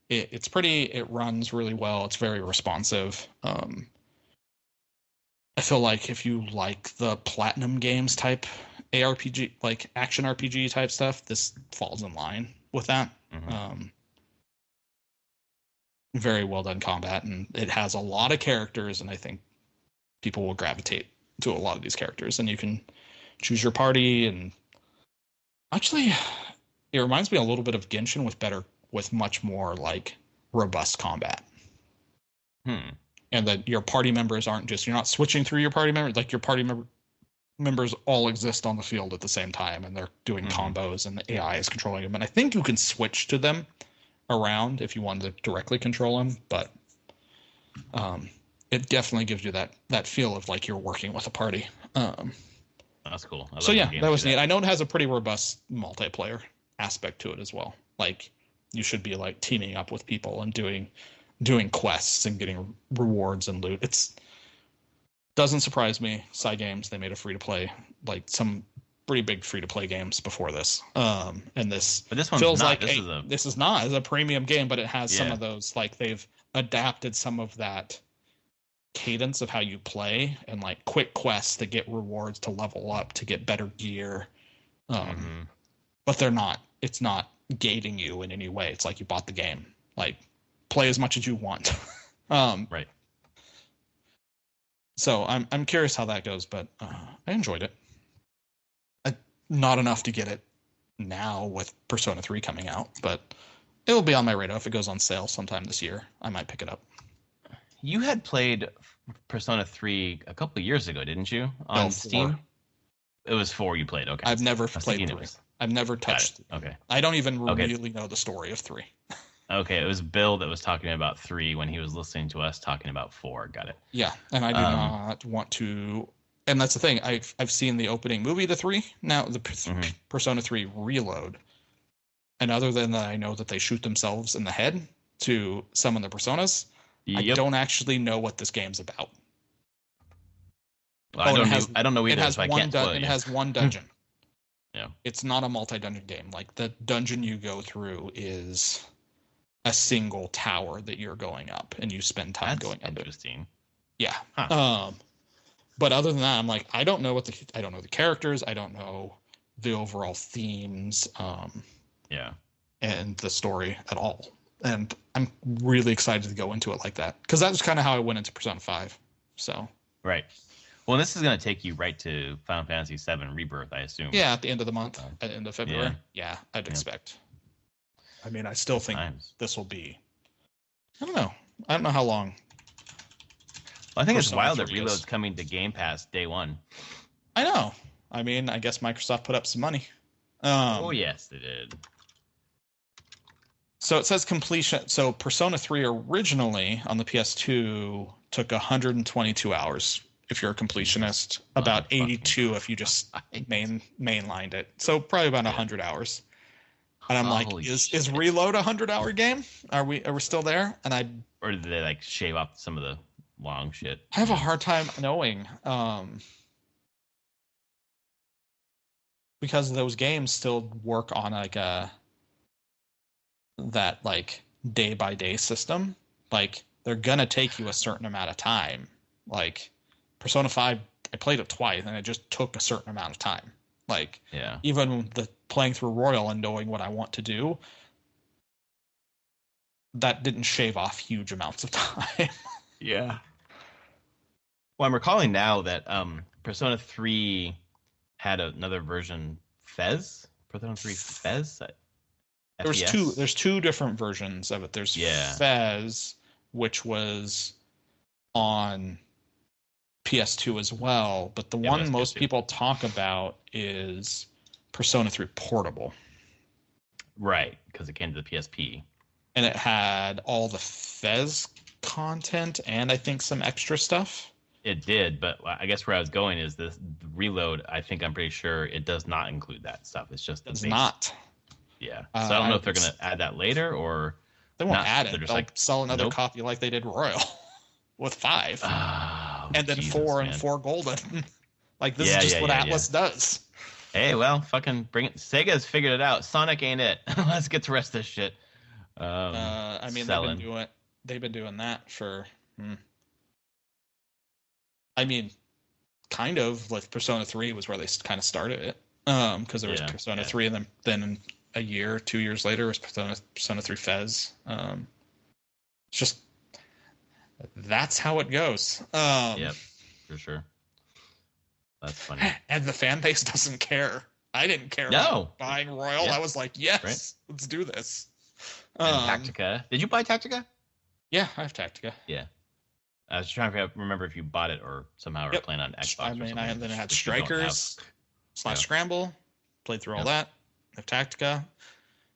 it's pretty, it runs really well, it's very responsive. I feel like if you like the Platinum Games type ARPG, like action RPG type stuff, this falls in line with that. Very well done combat, and it has a lot of characters, and I think people will gravitate to a lot of these characters, and you can choose your party. And actually, it reminds me a little bit of Genshin with much more like robust combat. And that your party members you're not switching through your party members, like your party members all exist on the field at the same time, and they're doing combos, and the AI is controlling them. And I think you can switch to them around if you wanted to directly control them, but it definitely gives you that feel of like you're working with a party. That's cool. So yeah, that was neat. I know it has a pretty robust multiplayer aspect to it as well. Like, you should be like teaming up with people and doing quests and getting rewards and loot. Doesn't surprise me. Cygames, they made a free-to-play, like some pretty big free-to-play games before this. And this feels like this is not as a premium game, but it has some of those, like they've adapted some of that cadence of how you play, and like quick quests to get rewards, to level up, to get better gear. But it's not gating you in any way. It's like you bought the game. Like, play as much as you want. Right. So I'm curious how that goes, but I enjoyed it. Not enough to get it now with Persona 3 coming out, but it'll be on my radar. If it goes on sale sometime this year, I might pick it up. You had played Persona 3 a couple of years ago, didn't you? On Steam? It was 4 you played, okay. I've never played 3. I've never touched. Okay. I don't even really know the story of 3. Okay, it was Bill that was talking about 3 when he was listening to us talking about 4. Got it. Yeah, and I do not want to. And that's the thing. I've seen the opening movie to 3 now, the Persona 3 Reload, and other than that, I know that they shoot themselves in the head to summon the personas. Yep. I don't actually know what this game's about. Well, I don't know either, so I can't spoil It you. has one dungeon. Yeah. It's not a multi-dungeon game. Like, the dungeon you go through is a single tower that you're going up, and you spend time That's going up it. interesting. Yeah. Huh. But other than that, I'm like, I don't know the characters. I don't know the overall themes. Yeah. And the story at all. And I'm really excited to go into it like that, because that's kind of how I went into Persona 5. So. Right. Well, this is going to take you right to Final Fantasy VII Rebirth, I assume. Yeah, at the end of the month, at the end of February. Yeah, I'd expect. I mean, I still think this will be. I don't know how long. Well, I think it's wild that Reload's coming to Game Pass day one. I know. I mean, I guess Microsoft put up some money. Oh, yes, they did. So it says completion. So Persona 3 originally on the PS2 took 122 hours if you're a completionist, about 82 if you just mainlined it. So probably about 100 hours. And I'm like, is Reload a 100-hour game? Are we still there? Or did they like shave off some of the long shit? I have a hard time knowing. Because those games still work on like that like day by day system. Like, they're gonna take you a certain amount of time. Like Persona 5, I played it twice and it just took a certain amount of time. Like, even the playing through Royal and knowing what I want to do, that didn't shave off huge amounts of time. Yeah. Well, I'm recalling now that Persona 3 had another version, Fez? Persona 3 Fez? There's two different versions of it. There's Fez, which was on PS2 as well, but the one most people talk about is Persona 3 Portable. Right, because it came to the PSP. And it had all the Fez content and I think some extra stuff. It did, but I guess where I was going is this Reload, I'm pretty sure it does not include that stuff. It's just the base. Not. Yeah. So I don't know if they're going to add that later or they won't add it. They'll sell another copy like they did Royal with 5. And then 4 and 4 Golden. Like, this is just what Atlas does. Hey, well, fucking bring it. Sega's figured it out. Sonic ain't it. Let's get the rest of this shit. I mean, they've been doing that for. I mean, kind of like Persona 3 was where they kind of started it. Because there was Persona 3, and then a year, 2 years later was Persona 3 Fez. It's just that's how it goes. Yep, for sure. That's funny. And the fan base doesn't care. I didn't care about buying Royal. Yeah. I was like, yes, let's do this. And Tactica. Did you buy Tactica? Yeah, I have Tactica. Yeah. I was trying to remember if you bought it or somehow were playing on Xbox. I mean, then it had Strikers, Scramble. Played through all that. I have Tactica. I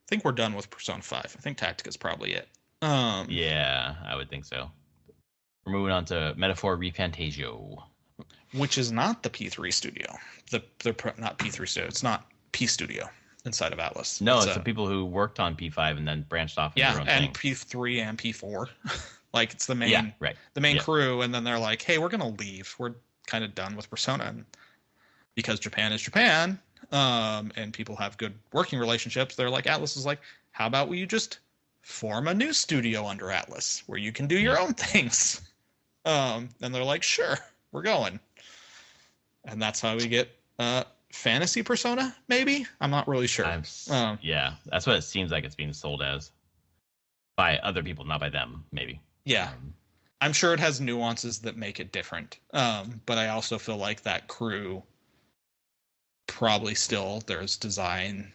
think we're done with Persona 5. I think Tactica's probably it. Yeah, I would think so. We're moving on to Metaphor Refantasio. Which is not the P3 studio. Not P3 studio. It's not P Studio inside of Atlas. No, it's the people who worked on P5 and then branched off into their own thing. P3 and P4. Like, it's the main crew, and then they're like, hey, we're going to leave. We're kind of done with Persona. And because Japan is Japan, and people have good working relationships, they're like, Atlas is like, how about we just form a new studio under Atlas where you can do your own things? And they're like, sure, we're going. And that's how we get Fantasy Persona, maybe? I'm not really sure. Yeah, that's what it seems like it's being sold as. By other people, not by them, maybe. Yeah. I'm sure it has nuances that make it different. But I also feel like that crew probably still there's design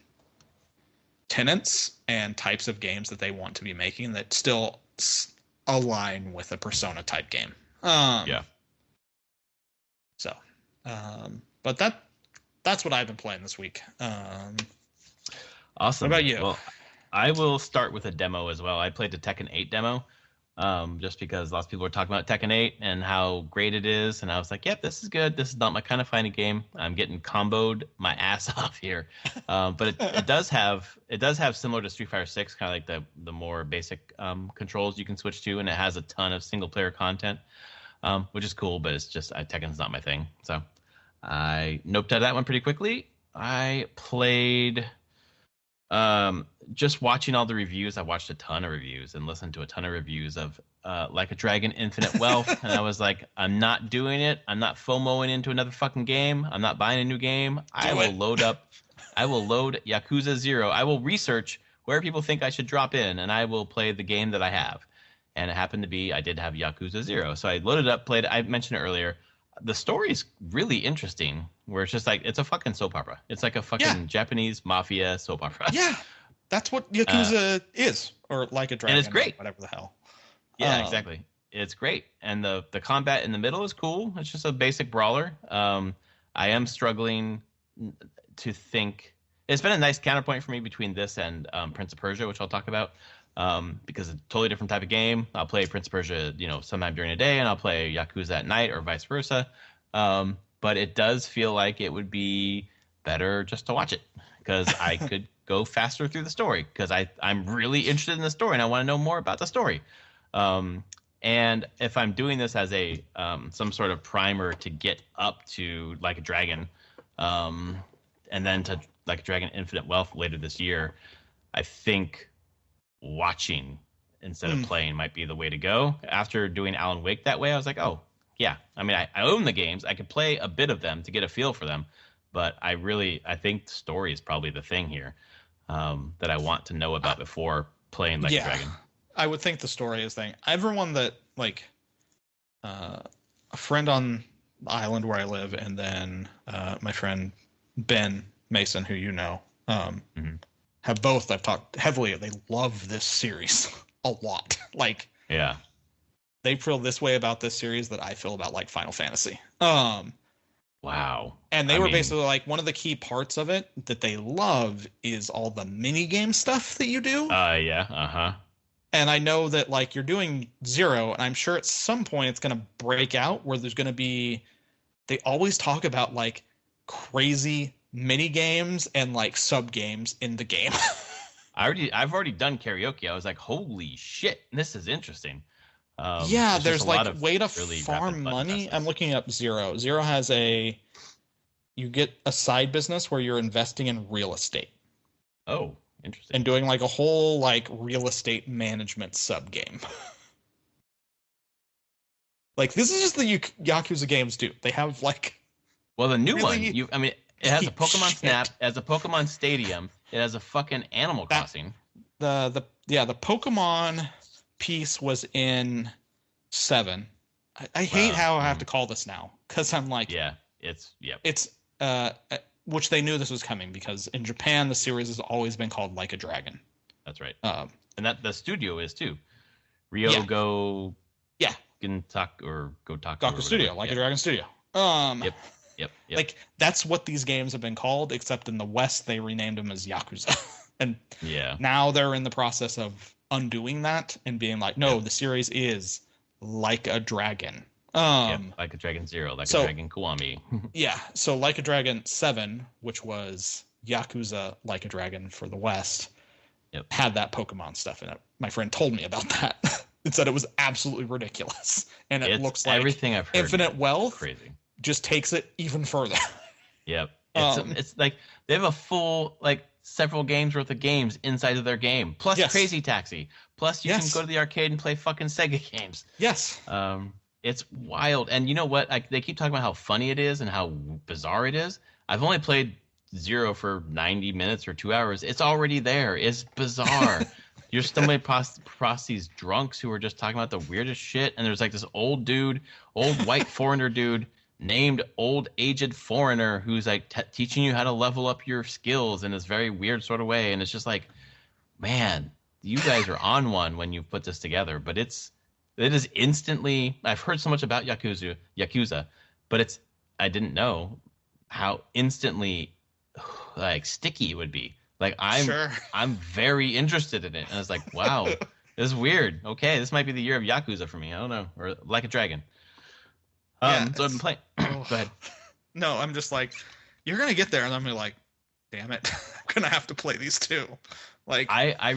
tenets and types of games that they want to be making that still align with a Persona type game. So, but that's what I've been playing this week. Awesome. What about you? Well, I will start with a demo as well. I played the Tekken 8 demo, just because lots of people were talking about Tekken 8 and how great it is, and I was like, "Yep, this is good. This is not my kind of fighting game. I'm getting comboed my ass off here." But it does have similar to Street Fighter 6, kind of like the more basic controls you can switch to, and it has a ton of single player content. which is cool, but it's just Tekken's not my thing. So I noped out of that one pretty quickly. I played just watching all the reviews. I watched a ton of reviews and listened to a ton of reviews of Like a Dragon Infinite Wealth, and I was like, I'm not doing it. I'm not FOMOing into another fucking game. I'm not buying a new game. I will load Yakuza 0. I will research where people think I should drop in, and I will play the game that I have. And it happened to be I did have Yakuza 0. So I loaded up, played it. I mentioned it earlier. The story is really interesting, where it's just like, it's a fucking soap opera. It's like a fucking Japanese mafia soap opera. Yeah, that's what Yakuza is, or Like a Dragon. And it's great. Whatever the hell. Yeah, exactly. It's great. And the combat in the middle is cool. It's just a basic brawler. I am struggling to think. It's been a nice counterpoint for me between this and Prince of Persia, which I'll talk about. Because it's a totally different type of game. I'll play Prince of Persia, sometime during the day, and I'll play Yakuza at night, or vice versa. But it does feel like it would be better just to watch it, because I could go faster through the story, because I'm really interested in the story and I want to know more about the story. And if I'm doing this as a some sort of primer to get up to Like a Dragon, and then to Like a Dragon Infinite Wealth later this year, I think watching instead of playing might be the way to go. After doing Alan Wake that way, I was like, oh yeah, I mean, I own the games. I could play a bit of them to get a feel for them, but I think the story is probably the thing here that I want to know about before playing Like a Dragon. I would think the story is thing. Everyone that, like, a friend on the island where I live, and then my friend Ben Mason, who have both, I've talked heavily, they love this series a lot. Like, yeah, they feel this way about this series that I feel about, like, Final Fantasy. Wow. And they were basically like, one of the key parts of it that they love is all the mini game stuff that you do. Yeah, uh-huh. And I know that, like, you're doing 0, and I'm sure at some point it's going to break out where there's going to be, they always talk about, like, crazy mini games and, like, sub games in the game. I've already done karaoke. I was like, holy shit, this is interesting. There's like way to really farm money. I'm looking up 0. 0 has you get a side business where you're investing in real estate. Oh, interesting. And doing, like, a whole, like, real estate management sub game. Like, this is just the Yakuza games do. They have, like, well, the new really one. It has a Pokemon Snap, it has a Pokemon Stadium, it has a fucking Animal Crossing. The Pokemon piece was in 7. I hate how I have to call this now, because I'm like, it's which they knew this was coming, because in Japan the series has always been called Like a Dragon. That's right. And that the studio is too. Ryogo. Yeah. Gintaku or Gotaku. Gaku Studio, Like a Dragon Studio. Yep. Like, that's what these games have been called, except in the West they renamed them as Yakuza. And now they're in the process of undoing that and being like, no, the series is Like a Dragon. Like a Dragon 0, Like a Dragon Kiwami. Yeah, so Like a Dragon 7, which was Yakuza Like a Dragon for the West, had that Pokemon stuff in it. My friend told me about that. It said it was absolutely ridiculous. And it looks like everything I've heard. Infinite Wealth crazy. Just takes it even further. Yep. It's like they have a full, like, several games worth of games inside of their game, plus Crazy Taxi, plus you can go to the arcade and play fucking Sega games. Yes. It's wild. And you know what? They keep talking about how funny it is and how bizarre it is. I've only played 0 for 90 minutes or 2 hours. It's already there. It's bizarre. You're stumbling across these drunks who are just talking about the weirdest shit. And there's, like, this old white foreigner dude named Old Aged Foreigner who's, like, teaching you how to level up your skills in this very weird sort of way. And it's just like, man, you guys are on one when you put this together. But it is instantly, I've heard so much about Yakuza, but I didn't know how instantly, like, sticky it would be. Like, I'm very interested in it. And I was like, wow, this is weird. Okay, this might be the year of Yakuza for me. I don't know. Or Like a Dragon. So I've been playing. Go ahead. No, I'm just like, you're going to get there. And I'm going to be like, damn it. I'm going to have to play these too. Like, I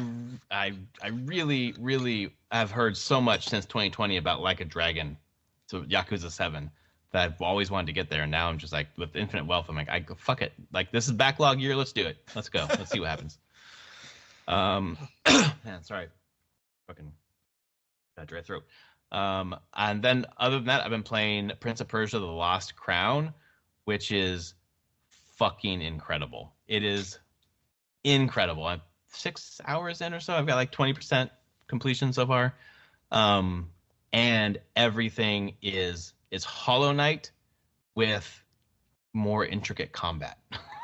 really, really have heard so much since 2020 about Like a Dragon to Yakuza 7 that I've always wanted to get there, and now I'm just like with Infinite Wealth. I'm like, I go fuck it. Like this is backlog year. Let's do it. Let's go. Let's see what happens. Man, sorry, fucking got a dry throat. And then other than that, I've been playing Prince of Persia: The Lost Crown, which is fucking incredible. It is incredible. I'm 6 hours in or so. I've got like 20% completion so far. And everything is Hollow Knight with more intricate combat.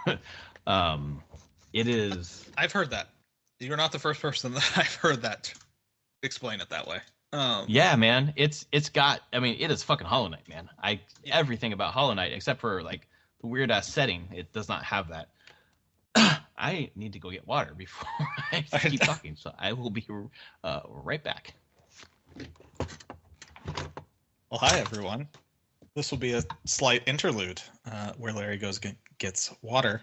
It is. I've heard that. You're not the first person that I've heard that explain it that way. Yeah, man. It's got. I mean, it is fucking Hollow Knight, man. Everything about Hollow Knight except for like the weird ass setting. It does not have that. I need to go get water before I keep talking, so I will be right back. Well, hi everyone. This will be a slight interlude where Larry goes gets water.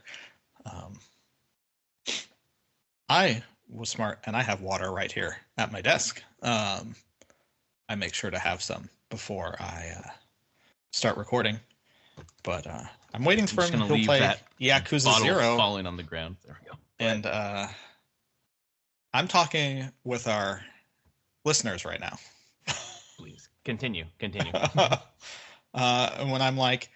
I was smart, and I have water right here at my desk. I make sure to have some before I start recording. But I'm waiting for him to play Yakuza 0. Falling on the ground. There we go. And I'm talking with our listeners right now. Please continue. And when I'm like,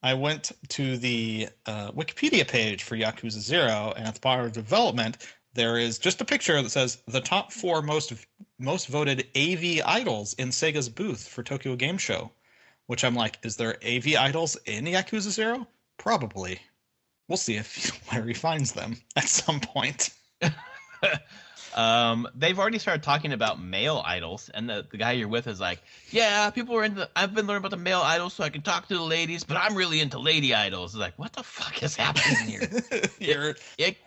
I went to the Wikipedia page for Yakuza 0, and at the bottom of development, there is just a picture that says the top 4 most voted AV idols in Sega's booth for Tokyo Game Show. Which I'm like, is there AV idols in Yakuza 0? Probably. We'll see if Larry finds them at some point. They've already started talking about male idols, and the guy you're with is like, yeah, people are into. I've been learning about the male idols so I can talk to the ladies, but I'm really into lady idols. It's like, what the fuck is happening here? It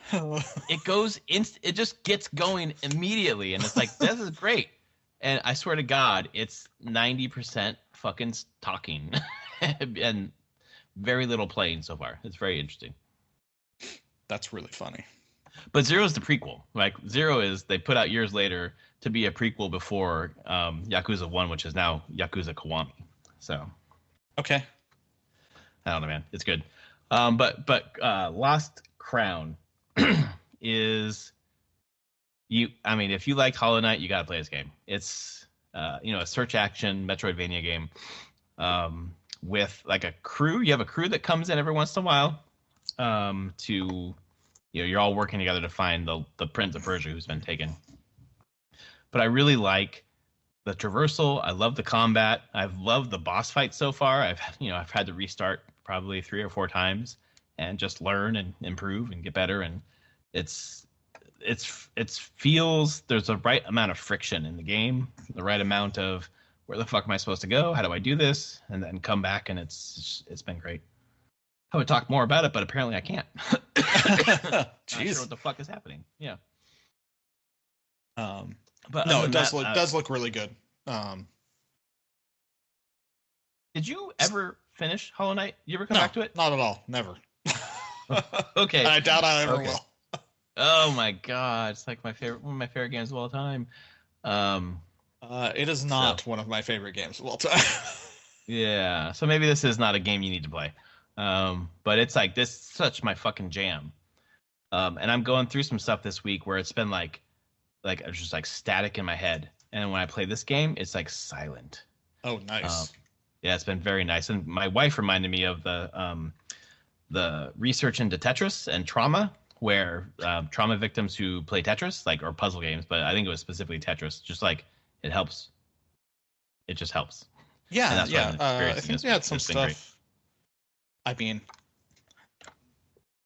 goes it just gets going immediately, and it's like, this is great. And I swear to God, it's 90% fucking talking and very little playing so far. It's very interesting. That's really funny. But Zero is the prequel. Like Zero is they put out years later to be a prequel before Yakuza 1, which is now Yakuza Kiwami. So okay, I don't know, man. It's good. But Lost Crown is I mean, if you liked Hollow Knight, you gotta play this game. It's a search action Metroidvania game with like a crew. You have a crew that comes in every once in a while to. You're all working together to find the Prince of Persia who's been taken. But I really like the traversal. I love the combat. I've loved the boss fight so far. I've had to restart probably 3 or 4 times and just learn and improve and get better. And it feels there's the right amount of friction in the game, the right amount of where the fuck am I supposed to go? How do I do this? And then come back, and it's been great. I would talk more about it, but apparently I can't. Jeez, not sure what the fuck is happening? Yeah. But no, it does look really good. Did you ever finish Hollow Knight? You ever come back to it? Not at all. Never. Okay. I doubt I ever will. Oh my god, it's like one of my favorite games of all time. It is not one of my favorite games of all time. Yeah, so maybe this is not a game you need to play. But it's like this such my fucking jam. And I'm going through some stuff this week where it's been like it's just like static in my head. And when I play this game, it's like silent. Oh, nice. Yeah, it's been very nice. And my wife reminded me of the research into Tetris and trauma, where trauma victims who play Tetris, or puzzle games, but I think it was specifically Tetris, just like it helps. It just helps. Yeah, yeah. I think we had some stuff. Great. I mean,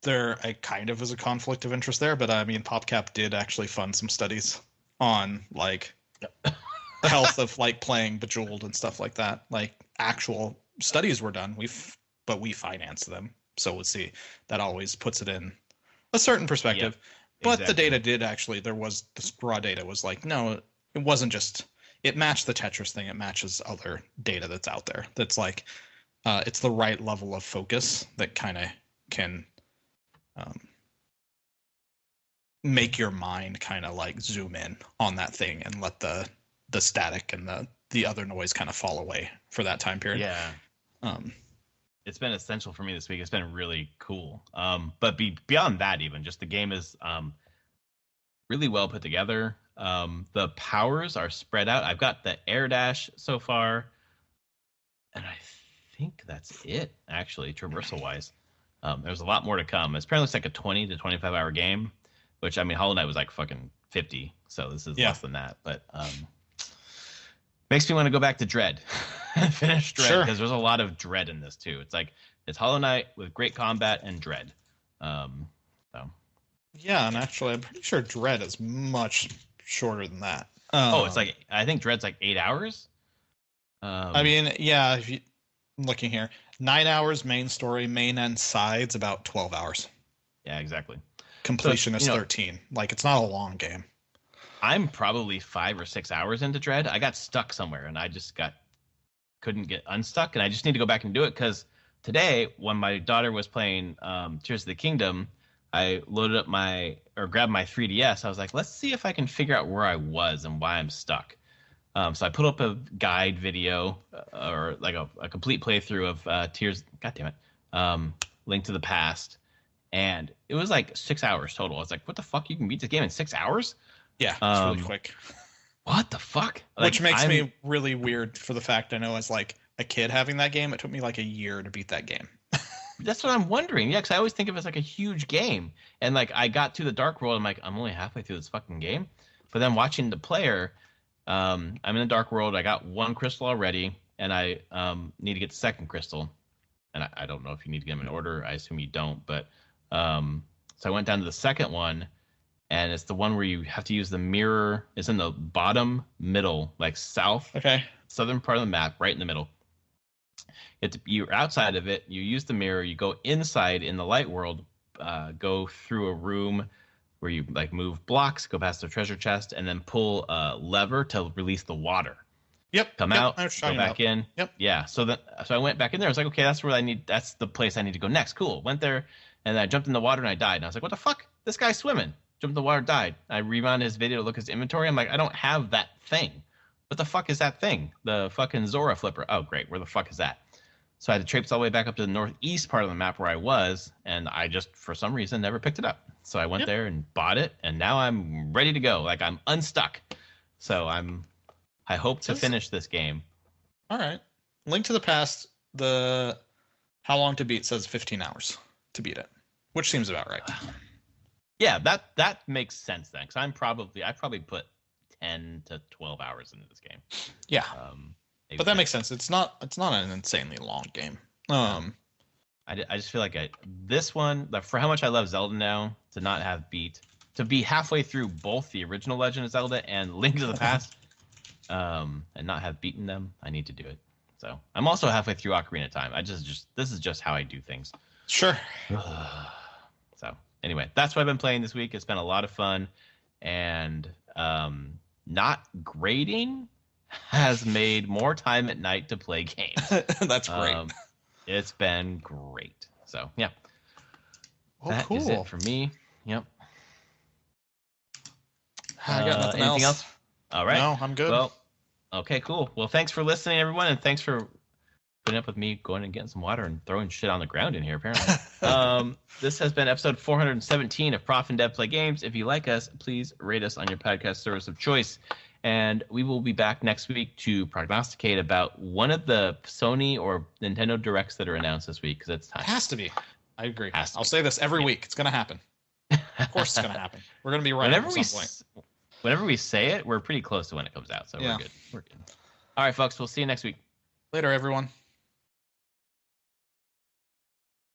there kind of is a conflict of interest there, but I mean, PopCap did actually fund some studies on the health of playing Bejeweled and stuff like that. Actual studies were done. But we financed them, so we'll see. That always puts it in a certain perspective. Yep, but exactly. The data did actually. The raw data was no, it wasn't just. It matched the Tetris thing. It matches other data that's out there. That's it's the right level of focus that kind of can make your mind kind of zoom in on that thing and let the static and the other noise kind of fall away for that time period. Yeah. Um, It's been essential for me this week. It's been really cool. But beyond that, even just the game is really well put together. The powers are spread out. I've got the air dash so far, and I think that's it, actually, traversal wise. There's a lot more to come. It's apparently like a 20 to 25 hour game, which, I mean, Hollow Knight was like fucking 50, so this is less than that. But makes me want to go back to Dread and finish Dread, because there's a lot of Dread in this too. It's Hollow Knight with great combat and Dread. So. Yeah, and actually, I'm pretty sure Dread is much shorter than that. It's like, I think Dread's like 8 hours. I mean, yeah, if you looking here, 9 hours main story, main and sides about 12 hours. Yeah, exactly. Completion is 13. Like, it's not a long game. I'm probably 5 or 6 hours into Dread. I got stuck somewhere, and I just couldn't get unstuck, and I just need to go back and do it, because today, when my daughter was playing Tears of the Kingdom, I loaded up grabbed my 3DS. I was like, let's see if I can figure out where I was and why I'm stuck. So I put up a guide video, or like a complete playthrough of Tears. God damn it. Link to the Past. And it was like 6 hours total. I was like, what the fuck? You can beat this game in 6 hours? Yeah, it's really quick. What the fuck? Which makes me really weird for the fact I know as like a kid having that game, it took me like a year to beat that game. That's what I'm wondering. Yeah, because I always think of it as like a huge game. And like I got to the Dark World, I'm like, I'm only halfway through this fucking game. But then watching the player, I'm in the Dark World. I got one crystal already, and I need to get the second crystal. And I don't know if you need to get them in order. I assume you don't. But so I went down to the second one, and it's the one where you have to use the mirror. It's in the bottom middle, like southern part of the map, right in the middle. You're outside of it. You use the mirror. You go inside in the light world. Go through a room where you like move blocks, go past the treasure chest, and then pull a lever to release the water. Yep. Come out, go back in. Yep. Yeah. So I went back in there. I was like, okay, that's the place I need to go next. Cool. Went there, and I jumped in the water and I died. And I was like, what the fuck? This guy's swimming. Jumped in the water, died. I rewound his video to look at his inventory. I'm like, I don't have that thing. What the fuck is that thing? The fucking Zora flipper. Oh, great. Where the fuck is that? So I had to traipse all the way back up to the northeast part of the map where I was, and I just, for some reason, never picked it up. So I went there and bought it, and now I'm ready to go. Like, I'm unstuck. So I hope to finish this game. All right. Link to the Past, the how long to beat says 15 hours to beat it, which seems about right. Yeah, that makes sense then, because I probably put 10 to 12 hours into this game. Yeah. But that makes sense. It's not an insanely long game. I just feel like this one, like, for how much I love Zelda now, to be halfway through both the original Legend of Zelda and Link to the Past, and not have beaten them, I need to do it. So I'm also halfway through Ocarina of Time. This is just how I do things. Sure. So anyway, that's what I've been playing this week. It's been a lot of fun, and not grading has made more time at night to play games. That's great. It's been great. So yeah, that is it for me. Yep. I got nothing else. All right. No, I'm good. Well, okay, cool. Well, thanks for listening, everyone, and thanks for putting up with me going and getting some water and throwing shit on the ground in here, apparently. This has been episode 417 of Prof and Dev Play Games. If you like us, please rate us on your podcast service of choice. And we will be back next week to prognosticate about one of the Sony or Nintendo Directs that are announced this week, because it's time. It has to be. I agree. I'll say this every week. It's going to happen. Of course it's going to happen. We're going to be right at some point. Whenever we say it, we're pretty close to when it comes out, so we're good. All right, folks. We'll see you next week. Later, everyone.